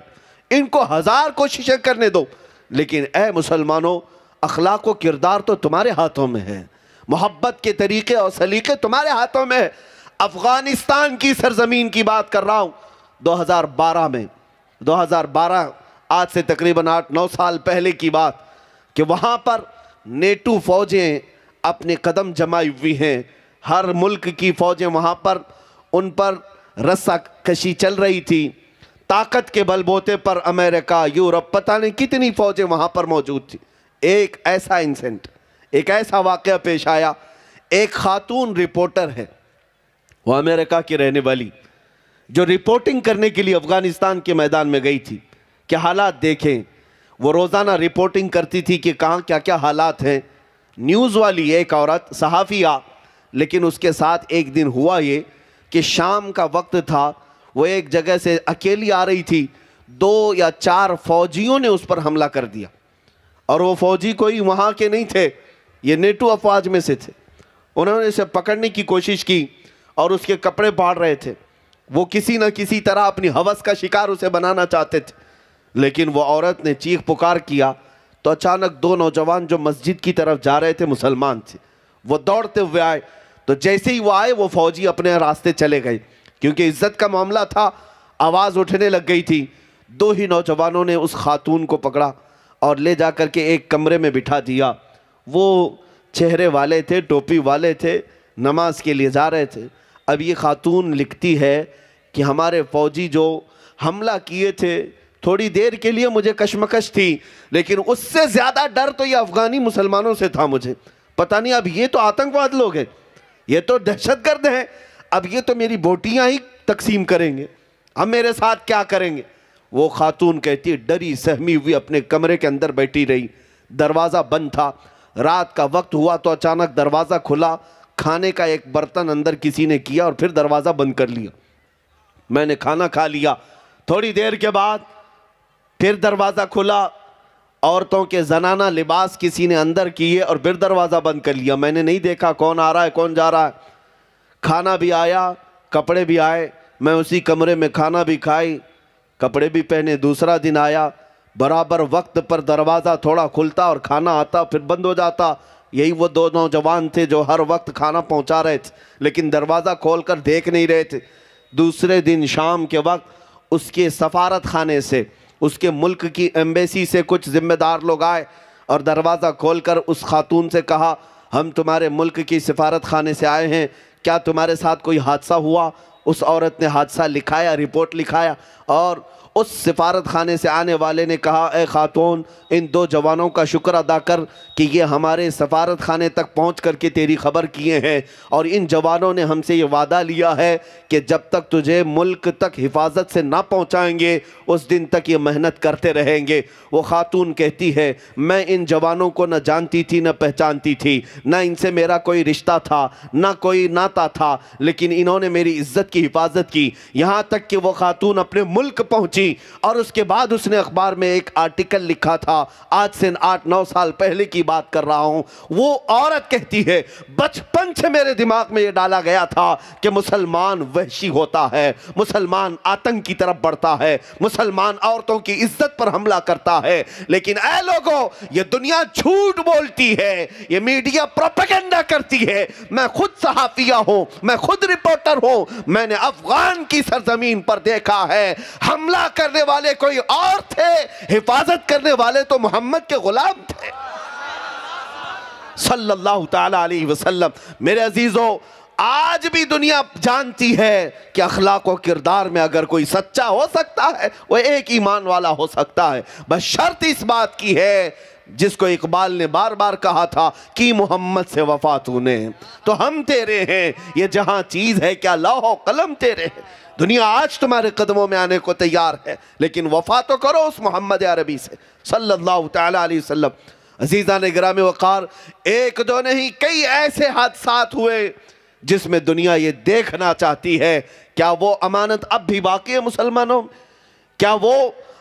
ان کو 1000 کوششیں کرنے دو, لیکن اے مسلمانوں, اخلاق و کردار تو تمہارے ہاتھوں میں ہے, محبت کے طریقے اور سلیقے تمہارے ہاتھوں میں ہے. افغانستان کی سرزمین کی بات کر رہا ہوں, 2012 آج سے تقریباً 8-9 سال پہلے کی بات, کہ وہاں پر نیٹو فوجیں اپنے قدم جمائی ہوئی ہیں. ہر ملک کی فوجیں وہاں پر, ان پر رسہ کشی چل رہی تھی. طاقت کے بل بوتے پر امریکہ, یورپ, پتہ نہیں کتنی فوجیں وہاں پر موجود تھی. ایک ایسا انسیڈنٹ, ایک ایسا واقعہ پیش آیا. ایک خاتون رپورٹر ہے, وہ امریکہ کی رہنے والی, جو رپورٹنگ کرنے کے لیے افغانستان کے میدان میں گئی تھی. کہ حالات دیکھیں, وہ روزانہ رپورٹنگ کرتی تھی کہ کہاں کیا کیا حالات ہیں. نیوز والی ایک عورت صحافیہ, لیکن اس کے ساتھ ایک دن ہوا یہ کہ شام کا وقت تھا, وہ ایک جگہ سے اکیلی آ رہی تھی, 2 یا 4 فوجیوں نے اس پر حملہ کر دیا, اور وہ فوجی کوئی وہاں کے نہیں تھے, یہ نیٹو افواج میں سے تھے. انہوں نے اسے پکڑنے کی کوشش کی اور اس کے کپڑے پاڑ رہے تھے. وہ کسی نہ کسی طرح اپنی ہوس کا شکار اسے بنانا چاہتے تھے, لیکن وہ عورت نے چیخ پکار کیا تو اچانک 2 نوجوان جو مسجد کی طرف جا رہے تھے, مسلمان تھے, وہ دوڑتے ہوئے آئے. تو جیسے ہی وہ آئے, وہ فوجی اپنے راستے چلے گئے, کیونکہ عزت کا معاملہ تھا, آواز اٹھنے لگ گئی تھی. 2 ہی نوجوانوں نے اس خاتون کو پکڑا اور لے جا کر کے ایک کمرے میں بٹھا دیا. وہ چہرے والے تھے, ٹوپی والے تھے, نماز کے لیے جا رہے تھے. اب یہ خاتون لکھتی ہے کہ ہمارے فوجی جو حملہ کیے تھے, تھوڑی دیر کے لیے مجھے کشمکش تھی, لیکن اس سے زیادہ ڈر تو یہ افغانی مسلمانوں سے تھا. مجھے پتہ نہیں اب یہ تو آتنکواد لوگ ہیں, یہ تو دہشت گرد ہیں، اب یہ تو میری بوٹیاں ہی تقسیم کریں گے، اب میرے ساتھ کیا کریں گے؟ وہ خاتون کہتی ہے ڈری سہمی ہوئی اپنے کمرے کے اندر بیٹھی رہی، دروازہ بند تھا، رات کا وقت ہوا تو اچانک دروازہ کھلا، کھانے کا ایک برتن اندر کسی نے کیا اور پھر دروازہ بند کر لیا۔ میں نے کھانا کھا لیا، تھوڑی دیر کے بعد پھر دروازہ کھلا، عورتوں کے زنانہ لباس کسی نے اندر کیے اور پھر دروازہ بند کر لیا۔ میں نے نہیں دیکھا کون آ رہا ہے کون جا رہا ہے، کھانا بھی آیا کپڑے بھی آئے، میں اسی کمرے میں کھانا بھی کھائی کپڑے بھی پہنے۔ دوسرا دن آیا، برابر وقت پر دروازہ تھوڑا کھلتا اور کھانا آتا پھر بند ہو جاتا۔ یہی وہ دو نوجوان تھے جو ہر وقت کھانا پہنچا رہے تھے لیکن دروازہ کھول کر دیکھ نہیں رہے تھے۔ دوسرے دن شام کے وقت اس کے سفارت خانے سے، اس کے ملک کی ایمبیسی سے کچھ ذمہ دار لوگ آئے اور دروازہ کھول کر اس خاتون سے کہا ہم تمہارے ملک کی سفارت خانے سے آئے ہیں، کیا تمہارے ساتھ کوئی حادثہ ہوا؟ اس عورت نے حادثہ لکھایا، رپورٹ لکھایا، اور اس سفارت خانے سے آنے والے نے کہا اے خاتون ان دو جوانوں کا شکر ادا کر کہ یہ ہمارے سفارت خانے تک پہنچ کر کے تیری خبر کیے ہیں، اور ان جوانوں نے ہم سے یہ وعدہ لیا ہے کہ جب تک تجھے ملک تک حفاظت سے نہ پہنچائیں گے اس دن تک یہ محنت کرتے رہیں گے۔ وہ خاتون کہتی ہے میں ان جوانوں کو نہ جانتی تھی نہ پہچانتی تھی، نہ ان سے میرا کوئی رشتہ تھا نہ کوئی ناتا تھا، لیکن انہوں نے میری عزت کی حفاظت کی، یہاں تک کہ وہ خاتون اپنے ملک پہنچی اور اس کے بعد اس نے اخبار میں ایک آرٹیکل لکھا تھا، آج سے 8-9 سال پہلے کی بات کر رہا ہوں۔ وہ عورت کہتی ہے بچپن سے میرے دماغ میں یہ ڈالا گیا تھا کہ مسلمان وحشی ہوتا ہے، مسلمان آتنک کی طرف بڑھتا ہے، مسلمان عورتوں کی عزت پر حملہ کرتا ہے، لیکن اے لوگوں یہ دنیا جھوٹ بولتی ہے، یہ میڈیا پروپیگنڈا کرتی ہے۔ میں خود صحافیہ ہوں، میں خود رپورٹر ہوں، میں نے افغان کی سرزمین پر دیکھا ہے حملہ کرنے والے کوئی اور تھے، حفاظت کرنے والے تو محمد کے غلام تھے صلی اللہ تعالی علیہ وسلم۔ میرے عزیزو آج بھی دنیا جانتی ہے کہ اخلاق و کردار میں اگر کوئی سچا ہو سکتا ہے وہ ایک ایمان والا ہو سکتا ہے، بس شرط اس بات کی ہے جس کو اقبال نے بار بار کہا تھا کہ محمد سے وفا تو نے تو ہم تیرے ہیں، یہ جہاں چیز ہے کیا لوح و قلم تیرے ہیں۔ دنیا آج تمہارے قدموں میں آنے کو تیار ہے لیکن وفا تو کرو اس محمد عربی سے صلی اللہ تعالی علیہ وسلم۔ عزیزان گرامی وقار، ایک دو نہیں کئی ایسے حادثات ہوئے جس میں دنیا یہ دیکھنا چاہتی ہے کیا وہ امانت اب بھی باقی ہے مسلمانوں میں، کیا وہ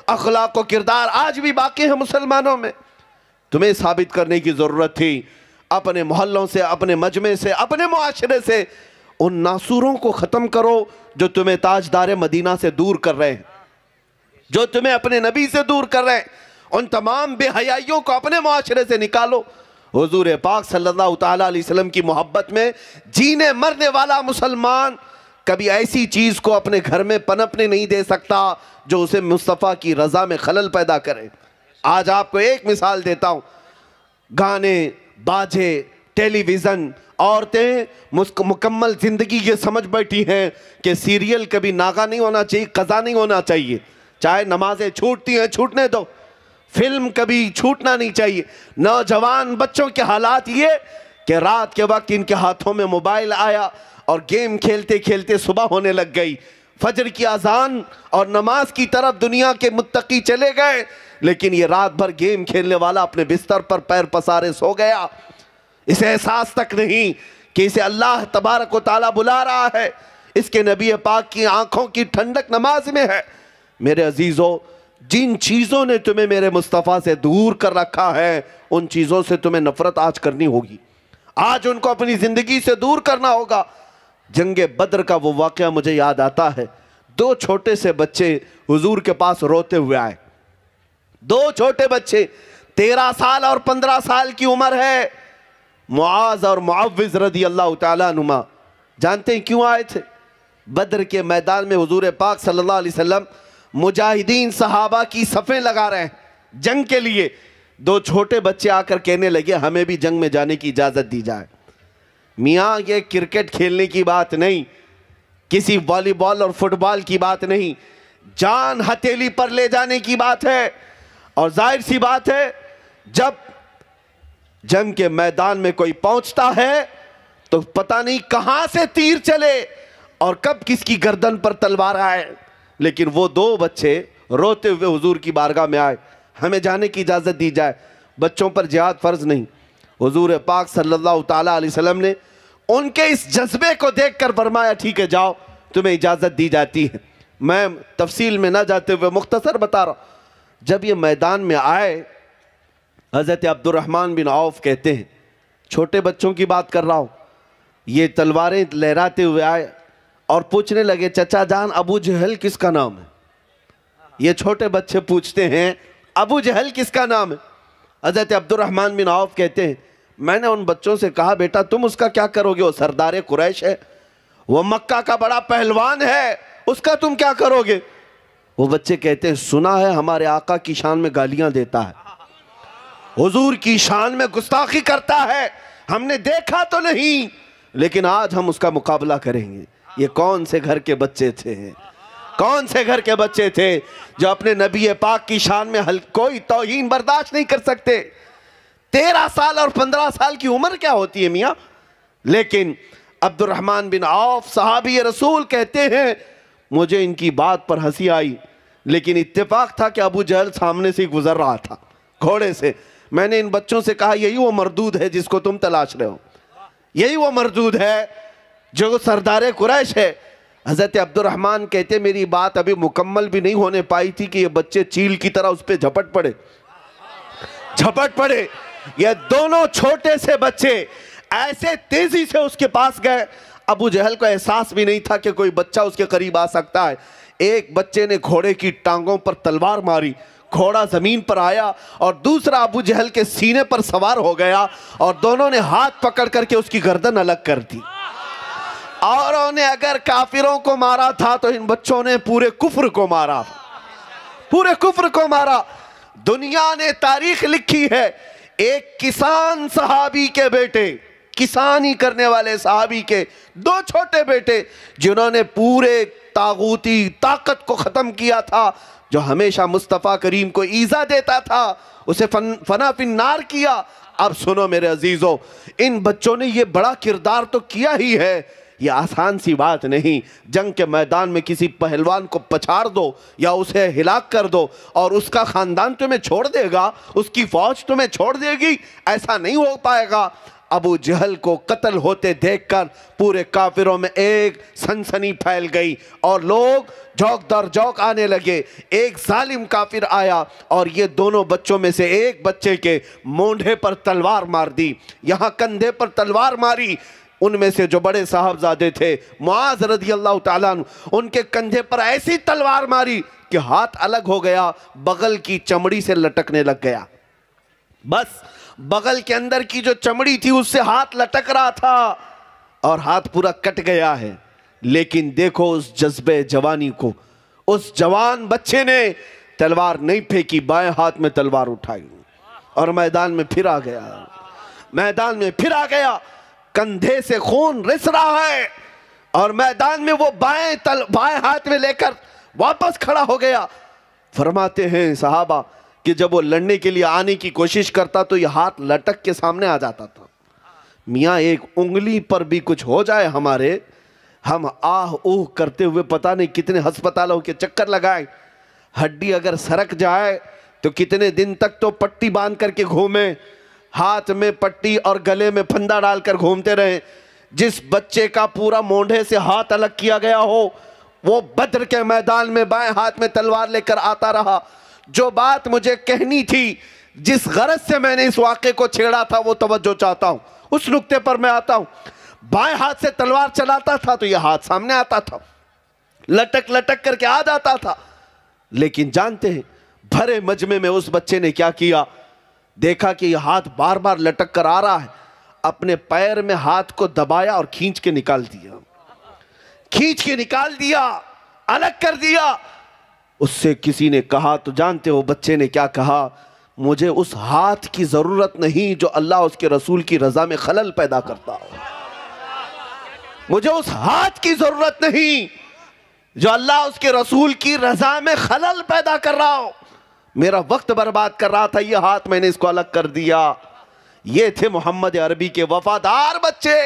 اخلاق و کردار آج بھی باقی ہے مسلمانوں میں۔ تمہیں ثابت کرنے کی ضرورت تھی اپنے محلوں سے، اپنے مجمع سے، اپنے معاشرے سے ان ناسوروں کو ختم کرو جو تمہیں تاجدار مدینہ سے دور کر رہے ہیں، جو تمہیں اپنے نبی سے دور کر رہے ہیں۔ ان تمام بے حیائیوں کو اپنے معاشرے سے نکالو۔ حضور پاک صلی اللہ تعالیٰ علیہ وسلم کی محبت میں جینے مرنے والا مسلمان کبھی ایسی چیز کو اپنے گھر میں پنپنے نہیں دے سکتا جو اسے مصطفیٰ کی رضا میں خلل پیدا کرے۔ آج آپ کو ایک مثال دیتا ہوں، گانے، باجے، ٹیلی ویژن، عورتیں مکمل زندگی یہ سمجھ بیٹھی ہیں کہ سیریل کبھی ناغہ نہیں ہونا چاہیے، قضا نہیں ہونا چاہیے، چاہے نمازیں چھوٹتی ہیں چھوٹنے دو، فلم کبھی چھوٹنا نہیں چاہیے۔ نوجوان بچوں کے حالات یہ کہ رات کے وقت ان کے ہاتھوں میں موبائل آیا اور گیم کھیلتے کھیلتے صبح ہونے لگ گئی، فجر کی اذان اور نماز کی طرف دنیا کے متقی چلے گئے، لیکن یہ رات بھر گیم کھیلنے والا اپنے بستر پر پیر پسارے سو گیا، اسے احساس تک نہیں کہ اسے اللہ تبارک و تعالیٰ بلا رہا ہے، اس کے نبی پاک کی آنکھوں کی ٹھنڈک نماز میں ہے۔ میرے عزیزو جن چیزوں نے تمہیں میرے مصطفیٰ سے دور کر رکھا ہے ان چیزوں سے تمہیں نفرت آج کرنی ہوگی، آج ان کو اپنی زندگی سے دور کرنا ہوگا۔ جنگ بدر کا وہ واقعہ مجھے یاد آتا ہے، دو چھوٹے سے بچے حضور کے پاس روتے ہوئے آئے، دو چھوٹے بچے 13 سال اور 15 سال کی عمر ہے، معاذ اور معوذ رضی اللہ تعالیٰ عنہما۔ جانتے ہیں کیوں آئے تھے؟ بدر کے میدان میں حضور پاک صلی اللہ علیہ وسلم مجاہدین صحابہ کی صفیں لگا رہے ہیں جنگ کے لیے، دو چھوٹے بچے آ کر کہنے لگے ہمیں بھی جنگ میں جانے کی اجازت دی جائے۔ میاں یہ کرکٹ کھیلنے کی بات نہیں، کسی والی بال اور فٹ بال کی بات نہیں، جان ہتھیلی پر لے جانے کی بات ہے، اور ظاہر سی بات ہے جب جنگ کے میدان میں کوئی پہنچتا ہے تو پتہ نہیں کہاں سے تیر چلے اور کب کس کی گردن پر تلوار آئے، لیکن وہ دو بچے روتے ہوئے حضور کی بارگاہ میں آئے، ہمیں جانے کی اجازت دی جائے، بچوں پر جہاد فرض نہیں۔ حضور پاک صلی اللہ تعالیٰ علیہ وسلم نے ان کے اس جذبے کو دیکھ کر فرمایا ٹھیک ہے جاؤ، تمہیں اجازت دی جاتی ہے۔ میں تفصیل میں نہ جاتے ہوئے مختصر بتا رہا ہوں، جب یہ میدان میں آئے، حضرت عبد الرحمن بن عوف کہتے ہیں، چھوٹے بچوں کی بات کر رہا ہوں، یہ تلواریں لہراتے ہوئے آئے اور پوچھنے لگے چچا جان ابو جہل کس کا نام ہے؟ یہ چھوٹے بچے پوچھتے ہیں ابو جہل کس کا نام ہے؟ حضرت عبد الرحمن بن عوف کہتے ہیں میں نے ان بچوں سے کہا بیٹا تم اس کا کیا کرو گے؟ وہ سردار قریش ہے، وہ مکہ کا بڑا پہلوان ہے، اس کا تم کیا کرو گے؟ وہ بچے کہتے ہیں سنا ہے ہمارے آقا کی شان میں گالیاں دیتا ہے، حضور کی شان میں گستاخی کرتا ہے، ہم نے دیکھا تو نہیں لیکن آج ہم اس کا مقابلہ کریں گے۔ یہ کون سے گھر کے بچے تھے، کون سے گھر کے بچے تھے جو اپنے نبی پاک کی شان میں کوئی توہین برداشت نہیں کر سکتے؟ 13 سال اور 15 سال کی عمر کیا ہوتی ہے میاں؟ لیکن عبد الرحمن بن عوف صحابی رسول کہتے ہیں مجھے ان کی بات پر ہنسی آئی، لیکن اتفاق تھا کہ ابو جہل سامنے سے گزر رہا تھا گھوڑے سے۔ میں نے ان بچوں سے کہا یہی وہ مردود ہے جس کو تم تلاش رہے ہو، یہی وہ مردود ہے جو سردار قریش ہے۔ حضرت عبد الرحمن کہتے میری بات ابھی مکمل بھی نہیں ہونے پائی تھی کہ یہ بچے چیل کی طرح اس پہ جھپٹ پڑے۔ یہ دونوں چھوٹے سے بچے ایسے تیزی سے اس کے پاس گئے، ابو جہل کو احساس بھی نہیں تھا کہ کوئی بچہ اس کے قریب آ سکتا ہے۔ ایک بچے نے گھوڑے کی ٹانگوں پر تلوار ماری، گھوڑا زمین پر آیا اور دوسرا ابو جہل کے سینے پر سوار ہو گیا اور دونوں نے ہاتھ پکڑ کر کے اس کی گردن الگ کر دی۔ اور انہیں اگر کافروں کو مارا تھا تو ان بچوں نے پورے کفر کو مارا۔ دنیا نے تاریخ لکھی ہے ایک کسان صحابی کے بیٹے، کسانی کرنے والے صحابی کے 2 چھوٹے بیٹے جنہوں نے پورے طاغوتی طاقت کو ختم کیا تھا، جو ہمیشہ مصطفیٰ کریم کو ایذا دیتا تھا، اسے فنا فی النار کیا۔ اب سنو میرے عزیزو، ان بچوں نے یہ بڑا کردار تو کیا ہی ہے، یہ آسان سی بات نہیں۔ جنگ کے میدان میں کسی پہلوان کو پچھاڑ دو یا اسے ہلاک کر دو اور اس کا خاندان تمہیں چھوڑ دے گا، اس کی فوج تمہیں چھوڑ دے گی، ایسا نہیں ہو پائے گا۔ ابو جہل کو قتل ہوتے دیکھ کر پورے کافروں میں ایک سنسنی پھیل گئی اور لوگ جوک در جوک آنے لگے۔ ایک ظالم کافر آیا اور یہ دونوں بچوں میں سے ایک بچے کے مونڈھے پر تلوار مار دی، یہاں کندھے پر تلوار ماری۔ ان میں سے جو بڑے صاحبزادے تھے معاذ رضی اللہ تعالیٰ عنہ، ان کے کندھے پر ایسی تلوار ماری کہ ہاتھ الگ ہو گیا، بغل کی چمڑی سے لٹکنے لگ گیا۔ بس بغل کے اندر کی جو چمڑی تھی اس سے ہاتھ لٹک رہا تھا اور ہاتھ پورا کٹ گیا ہے۔ لیکن دیکھو اس جذبے جوانی کو، اس جوان بچے نے تلوار نہیں پھینکی، بائیں ہاتھ میں تلوار اٹھائی اور میدان میں پھر آ گیا، کندھے سے خون رس رہا ہے اور میدان میں وہ بائیں ہاتھ میں لے کر واپس کھڑا ہو گیا۔ فرماتے ہیں صحابہ کہ جب وہ لڑنے کے لیے آنے کی کوشش کرتا تو یہ ہاتھ لٹک کے سامنے آ جاتا تھا۔ میاں ایک انگلی پر بھی کچھ ہو جائے ہمارے، ہم آہ اوہ کرتے ہوئے پتہ نہیں کتنے ہسپتالوں کے چکر لگائیں، ہڈی اگر سرک جائے تو کتنے دن تک تو پٹی باندھ کر کے گھومیں، ہاتھ میں پٹی اور گلے میں پھندا ڈال کر گھومتے رہیں۔ جس بچے کا پورا مونڈھے سے ہاتھ الگ کیا گیا ہو وہ بدر کے میدان میں بائیں ہاتھ میں تلوار لے کر آتا رہا۔ جو بات مجھے کہنی تھی، جس غرض سے میں نے اس واقعے کو چھیڑا تھا، وہ توجہ چاہتا ہوں، اس نقطے پر میں آتا ہوں۔ بائیں ہاتھ سے تلوار چلاتا تھا تو یہ ہاتھ سامنے آتا تھا، لٹک لٹک کر کے آ جاتا تھا۔ لیکن جانتے ہیں بھرے مجمع میں اس بچے نے کیا کیا؟ دیکھا کہ یہ ہاتھ بار بار لٹک کر آ رہا ہے، اپنے پیر میں ہاتھ کو دبایا اور کھینچ کے نکال دیا، الگ کر دیا۔ اس سے کسی نے کہا تو جانتے ہو بچے نے کیا کہا؟ مجھے اس ہاتھ کی ضرورت نہیں جو اللہ اس کے رسول کی رضا میں خلل پیدا کرتا ہو، مجھے اس ہاتھ کی ضرورت نہیں جو اللہ اس کے رسول کی رضا میں خلل پیدا کر رہا ہو۔ میرا وقت برباد کر رہا تھا یہ ہاتھ، میں نے اس کو الگ کر دیا۔ یہ تھے محمد عربی کے وفادار بچے،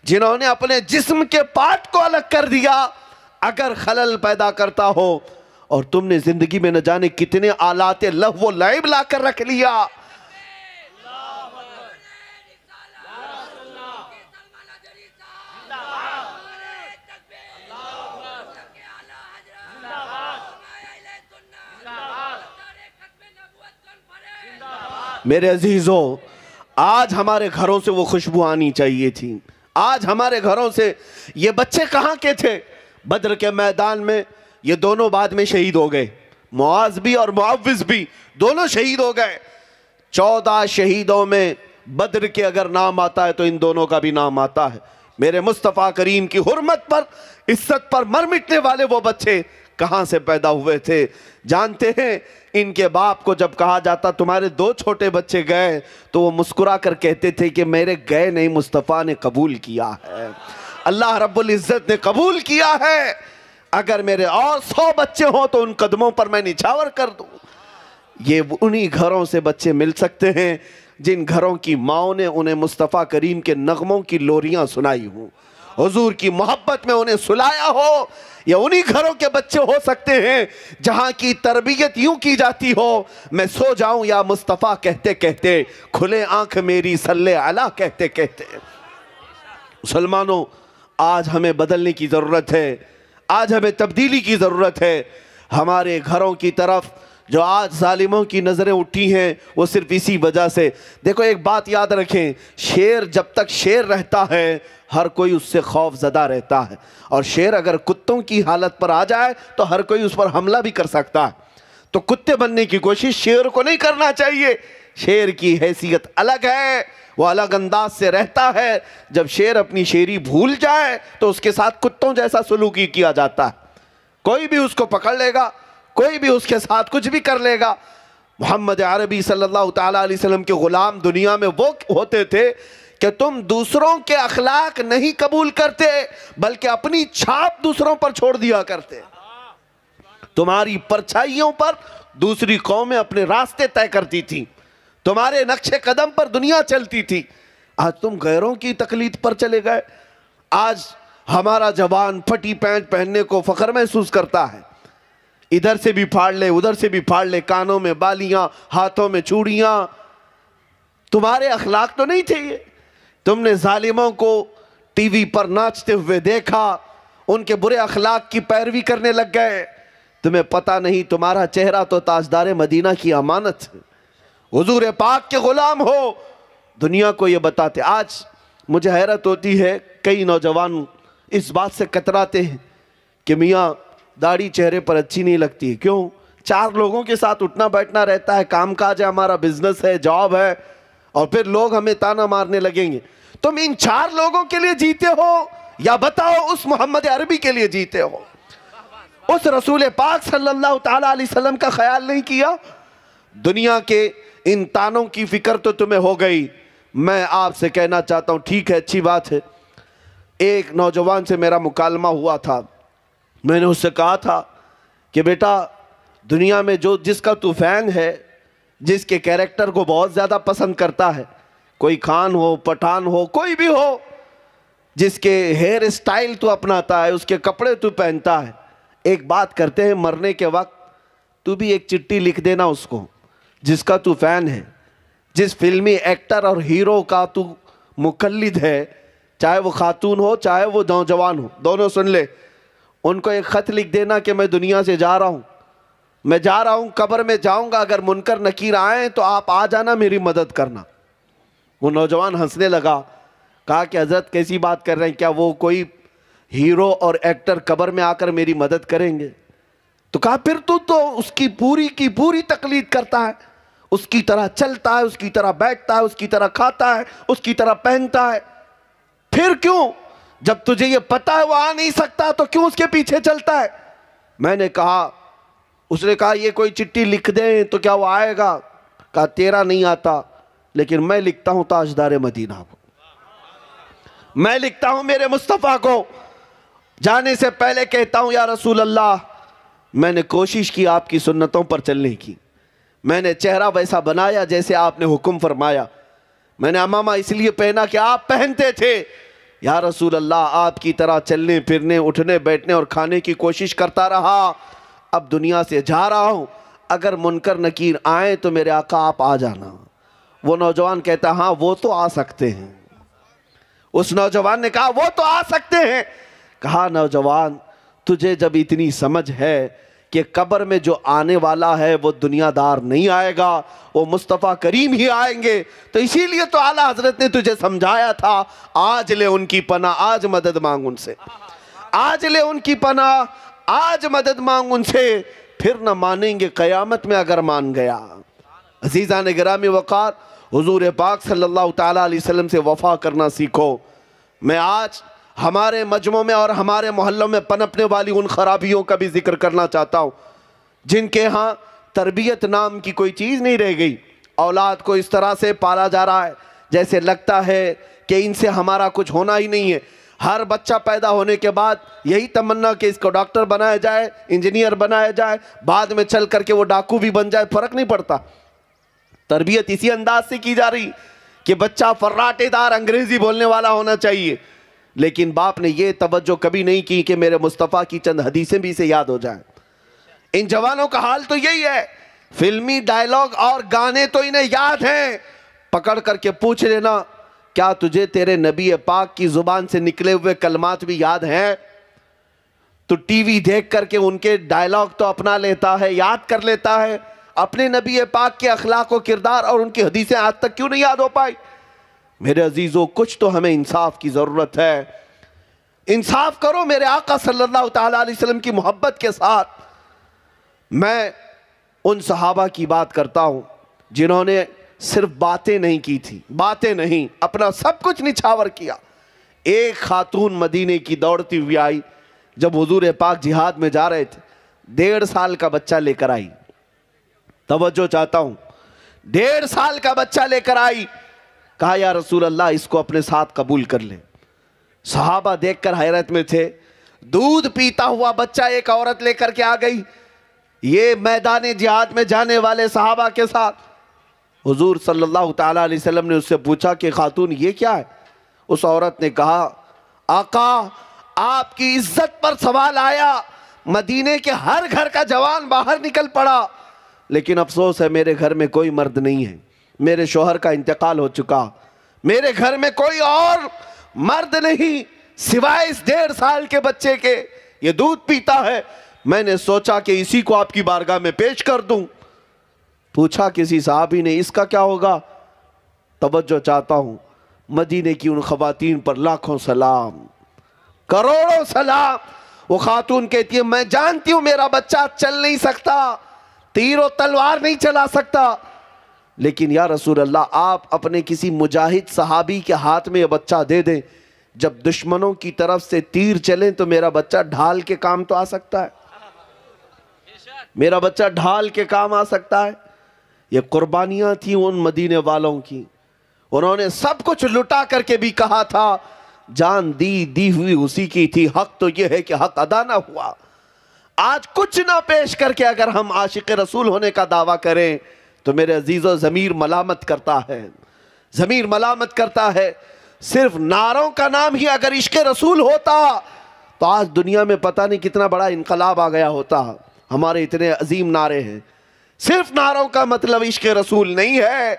جنہوں نے اپنے جسم کے پارٹ کو الگ کر دیا، اگر خلل پیدا کرتا ہو، اور تم نے زندگی میں نہ جانے کتنے آلات لہو و لعب لا کر رکھ لیا۔ میرے عزیزوں، آج ہمارے گھروں سے وہ خوشبو آنی چاہیے تھی۔ آج ہمارے گھروں سے یہ بچے کہاں کے تھے؟ بدر کے میدان میں یہ دونوں بعد میں شہید ہو گئے، معاذ بھی اور معوذ بھی، دونوں شہید ہو گئے۔ 14 شہیدوں میں بدر کے اگر نام آتا ہے تو ان دونوں کا بھی نام آتا ہے۔ میرے مصطفیٰ کریم کی حرمت پر، عزت پر مر مٹنے والے وہ بچے کہاں سے پیدا ہوئے تھے؟ جانتے ہیں ان کے باپ کو جب کہا جاتا تمہارے 2 چھوٹے بچے گئے تو وہ مسکرا کر کہتے تھے کہ میرے گئے نہیں، مصطفیٰ نے قبول کیا ہے، اللہ رب العزت نے قبول کیا ہے۔ اگر میرے اور 100 بچے ہوں تو ان قدموں پر میں نچھاور کر دوں۔ یہ انہی گھروں سے بچے مل سکتے ہیں جن گھروں کی ماؤں نے انہیں مصطفیٰ کریم کے نغموں کی لوریاں سنائی ہوں، حضور کی محبت میں انہیں سلایا ہو۔ یہ انہی گھروں کے بچے ہو سکتے ہیں جہاں کی تربیت یوں کی جاتی ہو، میں سو جاؤں یا مصطفیٰ کہتے کہتے، کھلے آنکھ میری صلی علی کہتے کہتے۔ مسلمانوں، آج ہمیں بدلنے کی ضرورت ہے، آج ہمیں تبدیلی کی ضرورت ہے۔ ہمارے گھروں کی طرف جو آج ظالموں کی نظریں اٹھی ہیں وہ صرف اسی وجہ سے۔ دیکھو ایک بات یاد رکھیں، شیر جب تک شیر رہتا ہے ہر کوئی اس سے خوف زدہ رہتا ہے، اور شیر اگر کتوں کی حالت پر آ جائے تو ہر کوئی اس پر حملہ بھی کر سکتا ہے۔ تو کتے بننے کی کوشش شیر کو نہیں کرنا چاہیے۔ شیر کی حیثیت الگ ہے، وہ الگ انداز سے رہتا ہے۔ جب شیر اپنی شیری بھول جائے تو اس کے ساتھ کتوں جیسا سلوکی کیا جاتا ہے، کوئی بھی اس کو پکڑ لے گا، کوئی بھی اس کے ساتھ کچھ بھی کر لے گا۔ محمد عربی صلی اللہ تعالیٰ علیہ وسلم کے غلام دنیا میں وہ ہوتے تھے کہ تم دوسروں کے اخلاق نہیں قبول کرتے بلکہ اپنی چھاپ دوسروں پر چھوڑ دیا کرتے۔ تمہاری پرچھائیوں پر دوسری قومیں اپنے راستے طے کرتی تھیں، تمہارے نقش قدم پر دنیا چلتی تھی۔ آج تم غیروں کی تقلید پر چلے گئے۔ آج ہمارا جوان پھٹی پینٹ پہننے کو فخر محسوس کرتا ہے، ادھر سے بھی پھاڑ لے ادھر سے بھی پھاڑ لے، کانوں میں بالیاں، ہاتھوں میں چوڑیاں۔ تمہارے اخلاق تو نہیں تھے یہ۔ تم نے ظالموں کو ٹی وی پر ناچتے ہوئے دیکھا، ان کے برے اخلاق کی پیروی کرنے لگ گئے۔ تمہیں پتہ نہیں تمہارا چہرہ تو تاجدار مدینہ کی امانت ہے، حضور پاک کے غلام ہو، دنیا کو یہ بتاتے۔ آج مجھے حیرت ہوتی ہے، کئی نوجوان اس بات سے کتراتے ہیں کہ میاں داڑھی چہرے پر اچھی نہیں لگتی۔ کیوں؟ 4 لوگوں کے ساتھ اٹھنا بیٹھنا رہتا ہے، کام کاج ہے، ہمارا بزنس ہے، جاب ہے، اور پھر لوگ ہمیں تانا مارنے لگیں گے۔ تم ان 4 لوگوں کے لیے جیتے ہو یا بتاؤ اس محمد عربی کے لیے جیتے ہو؟ اس رسول پاک صلی اللہ تعالیٰ علیہ وسلم کا خیال نہیں کیا؟ دنیا کے ان تانوں کی فکر تو تمہیں ہو گئی۔ میں آپ سے کہنا چاہتا ہوں، ٹھیک ہے، اچھی بات ہے۔ ایک نوجوان سے میرا مکالمہ ہوا تھا، میں نے اس سے کہا تھا کہ بیٹا دنیا میں جس کا تو فین ہے، جس کے کیریکٹر کو بہت زیادہ پسند کرتا ہے، کوئی خان ہو، پٹھان ہو، کوئی بھی ہو، جس کے ہیئر اسٹائل تو اپناتا ہے، اس کے کپڑے تو پہنتا ہے، ایک بات کرتے ہیں، مرنے کے وقت تو بھی ایک چٹھی لکھ دینا اس کو، جس کا تو فین ہے، جس فلمی ایکٹر اور ہیرو کا تو مقلد ہے، چاہے وہ خاتون ہو چاہے وہ نوجوان ہو، دونوں سن لے، ان کو ایک خط لکھ دینا کہ میں دنیا سے جا رہا ہوں، میں جا رہا ہوں، قبر میں جاؤں گا، اگر منکر نکیر آئیں تو آپ آ جانا، میری مدد کرنا۔ وہ نوجوان ہنسنے لگا، کہا کہ حضرت کیسی بات کر رہے ہیں، کیا وہ کوئی ہیرو اور ایکٹر قبر میں آ کر میری مدد کریں گے؟ تو کہا پھر تو اس کی پوری تقلید کرتا ہے، اس کی طرح چلتا ہے، اس کی طرح بیٹھتا ہے، اس کی طرح کھاتا ہے، اس کی طرح پہنتا ہے، پھر کیوں؟ جب تجھے یہ پتا ہے وہ آ نہیں سکتا تو کیوں اس کے پیچھے چلتا ہے؟ میں نے کہا، اس نے کہا یہ کوئی چٹھی لکھ دیں تو کیا وہ آئے گا؟ کہا تیرا نہیں آتا لیکن میں لکھتا ہوں تاجدار مدینہ کو، میں لکھتا ہوں میرے مصطفیٰ کو، جانے سے پہلے کہتا ہوں یا رسول اللہ میں نے کوشش کی آپ کی سنتوں پر چلنے کی، میں نے چہرہ ویسا بنایا جیسے آپ نے حکم فرمایا، میں نے امامہ اس لیے پہنا کہ آپ پہنتے تھے، یا رسول اللہ آپ کی طرح چلنے پھرنے اٹھنے بیٹھنے اور کھانے کی کوشش کرتا رہا، اب دنیا سے جا رہا ہوں، اگر منکر نکیر آئیں تو میرے آقا آپ آ جانا۔ وہ نوجوان کہتا ہاں وہ تو آ سکتے ہیں۔ اس نوجوان نے کہا وہ تو آ سکتے ہیں۔ کہا نوجوان تجھے جب اتنی سمجھ ہے کہ قبر میں جو آنے والا ہے وہ دنیا دار نہیں آئے گا، وہ مصطفیٰ کریم ہی آئیں گے، تو اسی لیے تو اعلیٰ حضرت نے تجھے سمجھایا تھا آج لے ان کی پناہ، آج مدد مانگ ان سے، آج لے ان کی پناہ، آج مدد مانگ ان سے، پھر نہ مانیں گے قیامت میں اگر مان گیا۔ عزیزان گرامی وقار، حضور پاک صلی اللہ تعالیٰ علیہ وسلم سے وفا کرنا سیکھو۔ میں آج ہمارے مجمع میں اور ہمارے محلوں میں پنپنے والی ان خرابیوں کا بھی ذکر کرنا چاہتا ہوں جن کے ہاں تربیت نام کی کوئی چیز نہیں رہ گئی۔ اولاد کو اس طرح سے پالا جا رہا ہے جیسے لگتا ہے کہ ان سے ہمارا کچھ ہونا ہی نہیں ہے۔ ہر بچہ پیدا ہونے کے بعد یہی تمنا کہ اس کو ڈاکٹر بنایا جائے، انجینئر بنایا جائے، بعد میں چل کر کے وہ ڈاکو بھی بن جائے، فرق نہیں پڑتا۔ تربیت اسی انداز سے کی جا رہی کہ بچہ فراٹے دار انگریزی بولنے والا ہونا چاہیے، لیکن باپ نے یہ توجہ کبھی نہیں کی کہ میرے مصطفیٰ کی چند حدیثیں بھی اسے یاد ہو جائیں۔ ان جوانوں کا حال تو یہی ہے، فلمی ڈائیلاگ اور گانے تو انہیں یاد ہیں، پکڑ کر کے پوچھ لینا کیا تجھے تیرے نبی پاک کی زبان سے نکلے ہوئے کلمات بھی یاد ہیں؟ تو ٹی وی دیکھ کر کے ان کے ڈائیلاگ تو اپنا لیتا ہے، یاد کر لیتا ہے، اپنے نبی پاک کے اخلاق و کردار اور ان کی حدیثیں آج تک کیوں نہیں یاد ہو پائی؟ میرے عزیزوں کچھ تو ہمیں انصاف کی ضرورت ہے۔ انصاف کرو میرے آقا صلی اللہ تعالیٰ علیہ وسلم کی محبت کے ساتھ۔ میں ان صحابہ کی بات کرتا ہوں جنہوں نے صرف باتیں نہیں کی تھی، باتیں نہیں، اپنا سب کچھ نچھاور کیا۔ ایک خاتون مدینے کی دوڑتی ہوئی آئی جب حضور پاک جہاد میں جا رہے تھے، 1.5 سال کا بچہ لے کر آئی۔ توجہ چاہتا ہوں، 1.5 سال کا بچہ لے کر آئی، کہا یا رسول اللہ اس کو اپنے ساتھ قبول کر لیں۔ صحابہ دیکھ کر حیرت میں تھے، دودھ پیتا ہوا بچہ ایک عورت لے کر کے آ گئی، یہ میدان جہاد میں جانے والے صحابہ کے ساتھ۔ حضور صلی اللہ تعالیٰ علیہ وسلم نے اس سے پوچھا کہ خاتون یہ کیا ہے؟ اس عورت نے کہا آقا آپ کی عزت پر سوال آیا، مدینے کے ہر گھر کا جوان باہر نکل پڑا، لیکن افسوس ہے میرے گھر میں کوئی مرد نہیں ہے، میرے شوہر کا انتقال ہو چکا، میرے گھر میں کوئی اور مرد نہیں سوائے اس 1.5 سال کے بچے کے، یہ دودھ پیتا ہے، میں نے سوچا کہ اسی کو آپ کی بارگاہ میں پیش کر دوں۔ پوچھا کسی صحابی نے اس کا کیا ہوگا؟ توجہ چاہتا ہوں، مدینے کی ان خواتین پر لاکھوں سلام، کروڑوں سلام۔ وہ خاتون کہتی ہے میں جانتی ہوں میرا بچہ چل نہیں سکتا، تیر و تلوار نہیں چلا سکتا، لیکن یا رسول اللہ آپ اپنے کسی مجاہد صحابی کے ہاتھ میں یہ بچہ دے دیں، جب دشمنوں کی طرف سے تیر چلیں تو میرا بچہ ڈھال کے کام تو آ سکتا ہے، میرا بچہ ڈھال کے کام آ سکتا ہے۔ یہ قربانیاں تھیں ان مدینے والوں کی، انہوں نے سب کچھ لٹا کر کے بھی کہا تھا جان دی ہوئی اسی کی تھی، حق تو یہ ہے کہ حق ادا نہ ہوا۔ آج کچھ نہ پیش کر کے اگر ہم عاشق رسول ہونے کا دعویٰ کریں تو میرے عزیزو ضمیر ملامت کرتا ہے، ضمیر ملامت کرتا ہے۔ صرف نعروں کا نام ہی اگر عشق رسول ہوتا تو آج دنیا میں پتہ نہیں کتنا بڑا انقلاب آ گیا ہوتا۔ ہمارے اتنے عظیم نعرے ہیں، صرف نعروں کا مطلب عشق رسول نہیں ہے۔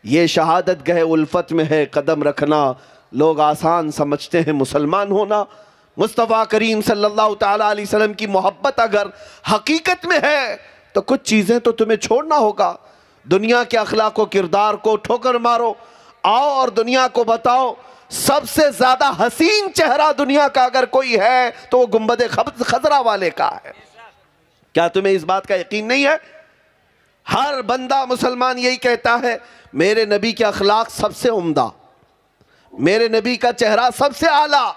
یہ شہادت گہ الفت میں ہے قدم رکھنا، لوگ آسان سمجھتے ہیں مسلمان ہونا۔ مصطفیٰ کریم صلی اللہ تعالیٰ علیہ وسلم کی محبت اگر حقیقت میں ہے تو کچھ چیزیں تو تمہیں چھوڑنا ہوگا۔ دنیا کے اخلاق و کردار کو ٹھوکر مارو، آؤ اور دنیا کو بتاؤ سب سے زیادہ حسین چہرہ دنیا کا اگر کوئی ہے تو وہ گنبد خضرا والے کا ہے۔ کیا تمہیں اس بات کا یقین نہیں ہے؟ ہر بندہ مسلمان یہی کہتا ہے میرے نبی کے اخلاق سب سے عمدہ، میرے نبی کا چہرہ سب سے اعلیٰ۔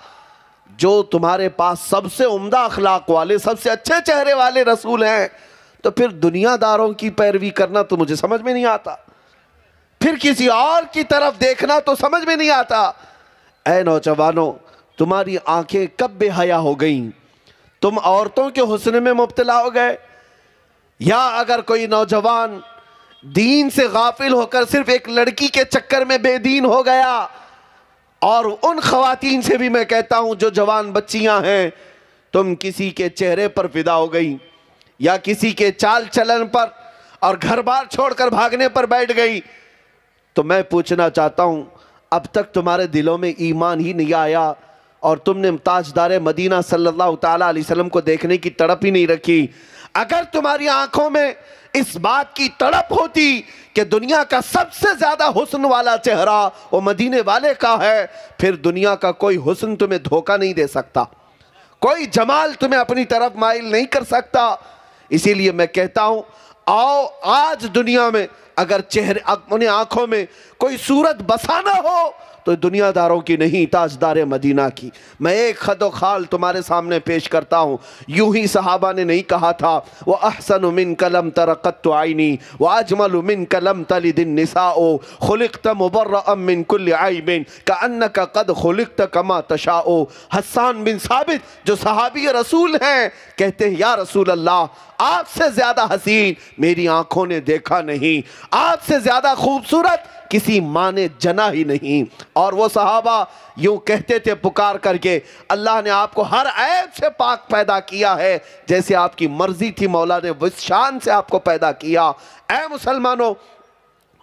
جو تمہارے پاس سب سے عمدہ اخلاق والے، سب سے اچھے چہرے والے رسول ہیں تو پھر دنیا داروں کی پیروی کرنا تو مجھے سمجھ میں نہیں آتا، پھر کسی اور کی طرف دیکھنا تو سمجھ میں نہیں آتا۔ اے نوجوانوں، تمہاری آنکھیں کب بے حیا ہو گئیں؟ تم عورتوں کے حسن میں مبتلا ہو گئے؟ یا اگر کوئی نوجوان دین سے غافل ہو کر صرف ایک لڑکی کے چکر میں بے دین ہو گیا اور ان خواتین سے بھی میں کہتا ہوں جو جوان بچیاں ہیں، تم کسی کے چہرے پر فدا ہو گئی یا کسی کے چال چلن پر اور گھر بار چھوڑ کر بھاگنے پر بیٹھ گئی، تو میں پوچھنا چاہتا ہوں اب تک تمہارے دلوں میں ایمان ہی نہیں آیا اور تم نے تاجدار مدینہ صلی اللہ تعالیٰ علیہ وسلم کو دیکھنے کی تڑپ ہی نہیں رکھی۔ اگر تمہاری آنکھوں میں اس بات کی تڑپ ہوتی کہ دنیا کا سب سے زیادہ حسن والا چہرہ وہ مدینے والے کا ہے، پھر دنیا کا کوئی حسن تمہیں دھوکہ نہیں دے سکتا، کوئی جمال تمہیں اپنی طرف مائل نہیں کر سکتا۔ اسی لیے میں کہتا ہوں آؤ آج دنیا میں اگر چہرے اپنے آنکھوں میں کوئی صورت بسانا ہو تو دنیا داروں کی نہیں، تاجدار مدینہ کی۔ میں ایک خد و خال تمہارے سامنے پیش کرتا ہوں۔ یوں ہی صحابہ نے نہیں کہا تھا وَأَحْسَنُ مِنْكَ لَمْ تَرَ قَطُّ عَيْنِي وَأَجْمَلُ مِنْكَ لَمْ تَلِدِ النِّسَاءُ خُلِقْتَ مُبَرَّأً مِنْ كُلِّ عَيْبٍ كَأَنَّكَ قَدْ خُلِقْتَ كَمَا تَشَاءُ۔ حسان بن ثابت جو صحابی رسول ہیں کہتے ہیں یا رسول اللہ آپ سے زیادہ حسین میری آنکھوں نے دیکھا نہیں، آپ سے زیادہ خوبصورت کسی ماں نے جنا ہی نہیں۔ اور وہ صحابہ یوں کہتے تھے پکار کر کے اللہ نے آپ کو ہر عیب سے پاک پیدا کیا ہے، جیسے آپ کی مرضی تھی مولا نے اس شان سے آپ کو پیدا کیا۔ اے مسلمانوں،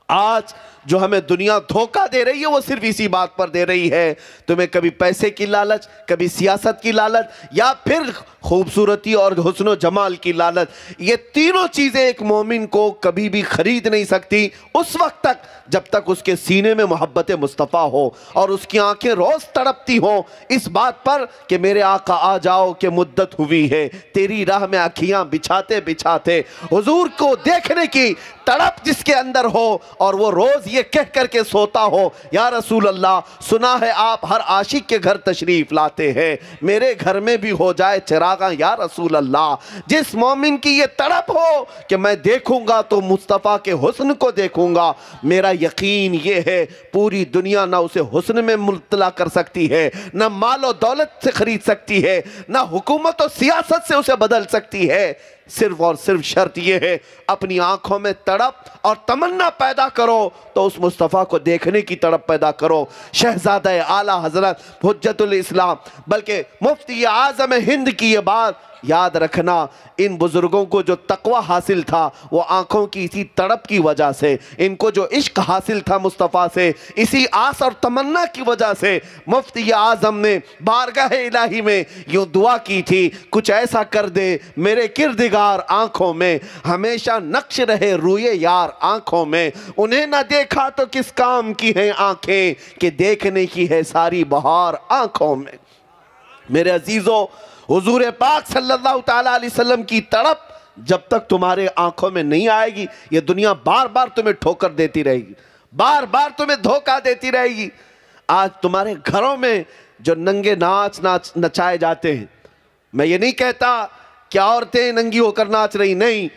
آج جو ہمیں دنیا دھوکہ دے رہی ہے وہ صرف اسی بات پر دے رہی ہے، تمہیں کبھی پیسے کی لالچ، کبھی سیاست کی لالچ، یا پھر خوبصورتی اور حسن و جمال کی لالچ۔ یہ تینوں چیزیں ایک مومن کو کبھی بھی خرید نہیں سکتی اس وقت تک جب تک اس کے سینے میں محبت مصطفیٰ ہو اور اس کی آنکھیں روز تڑپتی ہوں اس بات پر کہ میرے آقا آ جاؤ کہ مدت ہوئی ہے، تیری راہ میں آنکھیاں بچھاتے بچھاتے حضور کو دیکھنے کی تڑپ جس کے اندر ہو اور وہ روز یہ کہہ کر کے سوتا ہو یا رسول اللہ سنا ہے آپ ہر عاشق کے گھر تشریف لاتے ہیں، میرے گھر میں بھی ہو جائے چراغاں یا رسول اللہ۔ جس مومن کی یہ تڑپ ہو کہ میں دیکھوں گا تو مصطفیٰ کے حسن کو دیکھوں گا، میرا یقین یہ ہے پوری دنیا نہ اسے حسن میں مبتلا کر سکتی ہے، نہ مال و دولت سے خرید سکتی ہے، نہ حکومت و سیاست سے اسے بدل سکتی ہے۔ صرف اور صرف شرط یہ ہے اپنی آنکھوں میں تڑپ اور تمنا پیدا کرو تو اس مصطفیٰ کو دیکھنے کی تڑپ پیدا کرو۔ شہزادہ اعلیٰ حضرت حجت الاسلام بلکہ مفتی اعظم ہند کی یہ بات یاد رکھنا، ان بزرگوں کو جو تقوی حاصل تھا وہ آنکھوں کی اسی تڑپ کی وجہ سے، ان کو جو عشق حاصل تھا مصطفیٰ سے اسی آس اور تمنا کی وجہ سے مفتی اعظم نے بارگاہ الہی میں یوں دعا کی تھی کچھ ایسا کر دے میرے کردگار آنکھوں میں، ہمیشہ نقش رہے روئے یار آنکھوں میں، انہیں نہ دیکھا تو کس کام کی ہیں آنکھیں کہ دیکھنے کی ہے ساری بہار آنکھوں میں۔ میرے عزیزو، حضور پاک صلی اللہ تعالیٰ علیہ وسلم کی تڑپ جب تک تمہارے آنکھوں میں نہیں آئے گی یہ دنیا بار بار تمہیں ٹھوکر دیتی رہے گی، بار بار تمہیں دھوکہ دیتی رہے گی۔ آج تمہارے گھروں میں جو ننگے ناچ نچائے جاتے ہیں، میں یہ نہیں کہتا کہ عورتیں ننگی ہو کر ناچ رہی، نہیں،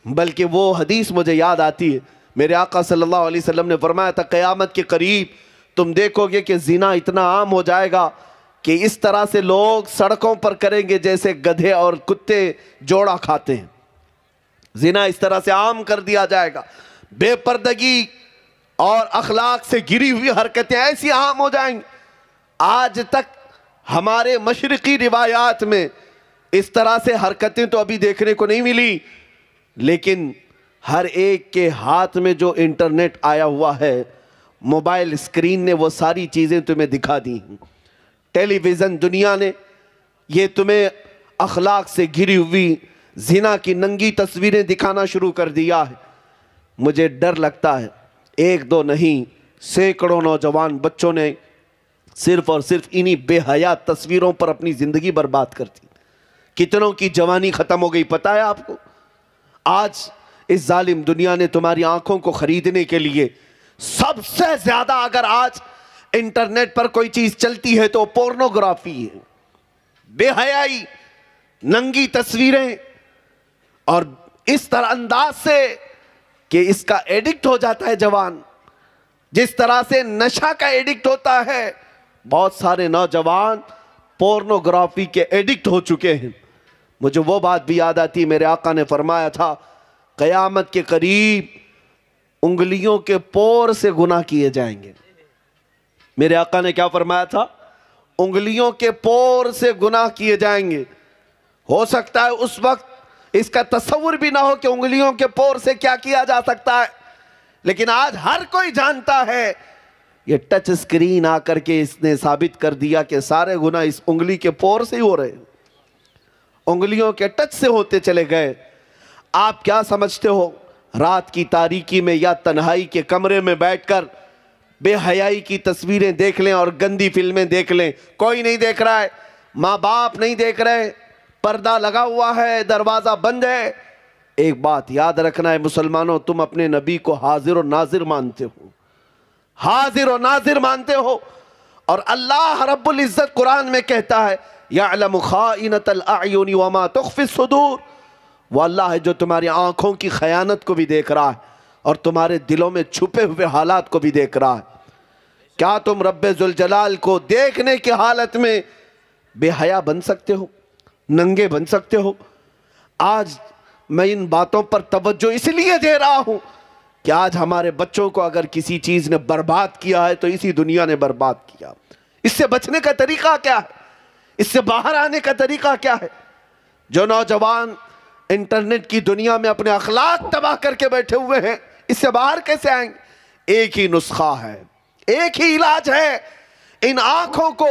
بلکہ وہ حدیث مجھے یاد آتی ہے، میرے آقا صلی اللہ علیہ وسلم نے فرمایا تھا قیامت کے قریب تم دیکھو گے کہ زنا اتنا عام ہو جائے گا کہ اس طرح سے لوگ سڑکوں پر کریں گے جیسے گدھے اور کتے جوڑا کھاتے ہیں، زنا اس طرح سے عام کر دیا جائے گا، بے پردگی اور اخلاق سے گری ہوئی حرکتیں ایسی عام ہو جائیں گی۔ آج تک ہمارے مشرقی روایات میں اس طرح سے حرکتیں تو ابھی دیکھنے کو نہیں ملی، لیکن ہر ایک کے ہاتھ میں جو انٹرنیٹ آیا ہوا ہے، موبائل اسکرین نے وہ ساری چیزیں تمہیں دکھا دی ہیں، ٹیلی ویژن دنیا نے یہ تمہیں اخلاق سے گھری ہوئی زنا کی ننگی تصویریں دکھانا شروع کر دیا ہے۔ مجھے ڈر لگتا ہے ایک دو نہیں سینکڑوں نوجوان بچوں نے صرف اور صرف انہی بے حیا تصویروں پر اپنی زندگی برباد کر دی، کتنوں کی جوانی ختم ہو گئی پتہ ہے آپ کو؟ آج اس ظالم دنیا نے تمہاری آنکھوں کو خریدنے کے لیے سب سے زیادہ اگر آج انٹرنیٹ پر کوئی چیز چلتی ہے تو پورنوگرافی ہے، بے حیائی، ننگی تصویریں، اور اس طرح انداز سے کہ اس کا ایڈکٹ ہو جاتا ہے جوان، جس طرح سے نشہ کا ایڈکٹ ہوتا ہے، بہت سارے نوجوان پورنوگرافی کے ایڈکٹ ہو چکے ہیں۔ مجھے وہ بات بھی یاد آتی، میرے آقا نے فرمایا تھا قیامت کے قریب انگلیوں کے پور سے گناہ کیے جائیں گے، میرے آقا نے کیا فرمایا تھا؟ انگلیوں کے پور سے گناہ کیے جائیں گے. ہو سکتا ہے اس وقت اس کا تصور بھی نہ ہو کہ انگلیوں کے پور سے کیا کیا جا سکتا ہے، لیکن آج ہر کوئی جانتا ہے. یہ ٹچ سکرین آ کر کے اس نے ثابت کر دیا کہ سارے گناہ اس انگلی کے پور سے ہی ہو رہے ہیں، انگلیوں کے ٹچ سے ہوتے چلے گئے. آپ کیا سمجھتے ہو رات کی تاریکی میں یا تنہائی کے کمرے میں بیٹھ کر بے حیائی کی تصویریں دیکھ لیں اور گندی فلمیں دیکھ لیں، کوئی نہیں دیکھ رہا ہے، ماں باپ نہیں دیکھ رہے، پردہ لگا ہوا ہے، دروازہ بند ہے. ایک بات یاد رکھنا ہے مسلمانوں، تم اپنے نبی کو حاضر و ناظر مانتے ہو، حاضر و ناظر مانتے ہو. اور اللہ رب العزت قرآن میں کہتا ہے یعلم خائنۃ الاعین وما تخفی الصدور. وہ اللہ ہے جو تمہاری آنکھوں کی خیانت کو بھی دیکھ رہا ہے اور تمہارے دلوں میں چھپے ہوئے حالات کو بھی دیکھ رہا ہے. کیا تم رب ذوالجلال کو دیکھنے کی حالت میں بے حیا بن سکتے ہو، ننگے بن سکتے ہو؟ آج میں ان باتوں پر توجہ اس لیے دے رہا ہوں کہ آج ہمارے بچوں کو اگر کسی چیز نے برباد کیا ہے تو اسی دنیا نے برباد کیا. اس سے بچنے کا طریقہ کیا ہے؟ اس سے باہر آنے کا طریقہ کیا ہے؟ جو نوجوان انٹرنیٹ کی دنیا میں اپنے اخلاق تباہ کر کے بیٹھے ہوئے ہیں، اس سے باہر کیسے آئیں گے؟ ایک ہی نسخہ ہے، ایک ہی علاج ہے. ان آنکھوں کو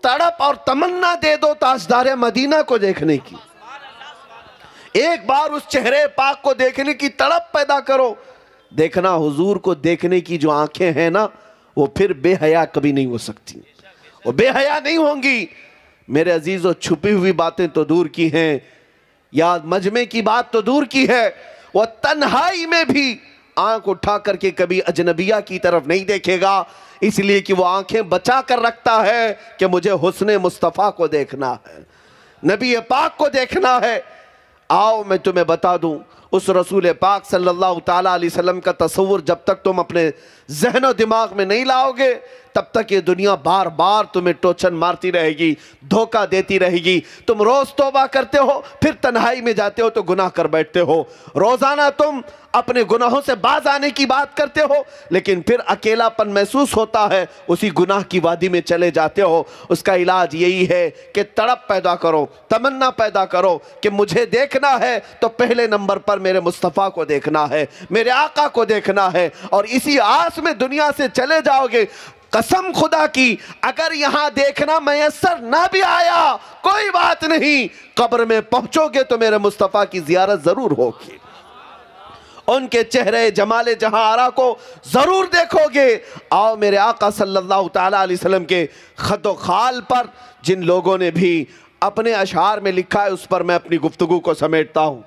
تڑپ اور تمنا دے دو تاجدار مدینہ کو دیکھنے کی. ایک بار اس چہرے پاک کو دیکھنے کی تڑپ پیدا کرو. دیکھنا حضور کو دیکھنے کی جو آنکھیں ہیں نا، وہ پھر بے حیا کبھی نہیں ہو سکتی، وہ بے حیا نہیں ہوں گی. میرے عزیزو، چھپی ہوئی باتیں تو دور کی ہیں، یا مجمع کی بات تو دور کی ہے، وہ تنہائی میں بھی آنکھ اٹھا کر کے کبھی اجنبیہ کی طرف نہیں دیکھے گا، اس لیے کہ وہ آنکھیں بچا کر رکھتا ہے کہ مجھے حسن مصطفیٰ کو دیکھنا ہے، نبی پاک کو دیکھنا ہے. آؤ میں تمہیں بتا دوں، اس رسول پاک صلی اللہ تعالیٰ علیہ وسلم کا تصور جب تک تم اپنے ذہن و دماغ میں نہیں لاؤ گے، تب تک یہ دنیا بار بار تمہیں ٹوچن مارتی رہے گی، دھوکہ دیتی رہے گی. تم روز توبہ کرتے ہو، پھر تنہائی میں جاتے ہو تو گناہ کر بیٹھتے ہو. روزانہ تم اپنے گناہوں سے باز آنے کی بات کرتے ہو، لیکن پھر اکیلا پن محسوس ہوتا ہے، اسی گناہ کی وادی میں چلے جاتے ہو. اس کا علاج یہی ہے کہ تڑپ پیدا کرو، تمنا پیدا کرو کہ مجھے دیکھنا ہے تو پہلے نمبر پر میرے مصطفیٰ کو دیکھنا ہے، میرے آقا کو دیکھنا ہے. اور اسی آس میں دنیا سے چلے جاؤ گے. قسم خدا کی، اگر یہاں دیکھنا میسر نہ بھی آیا کوئی بات نہیں، قبر میں پہنچو گے تو میرے مصطفیٰ کی زیارت ضرور ہوگی، ان کے چہرے جمال جہاں آرا کو ضرور دیکھو گے. آؤ میرے آقا صلی اللہ تعالیٰ علیہ وسلم کے خط و خال پر جن لوگوں نے بھی اپنے اشعار میں لکھا ہے، اس پر میں اپنی گفتگو کو سمیٹتا ہوں.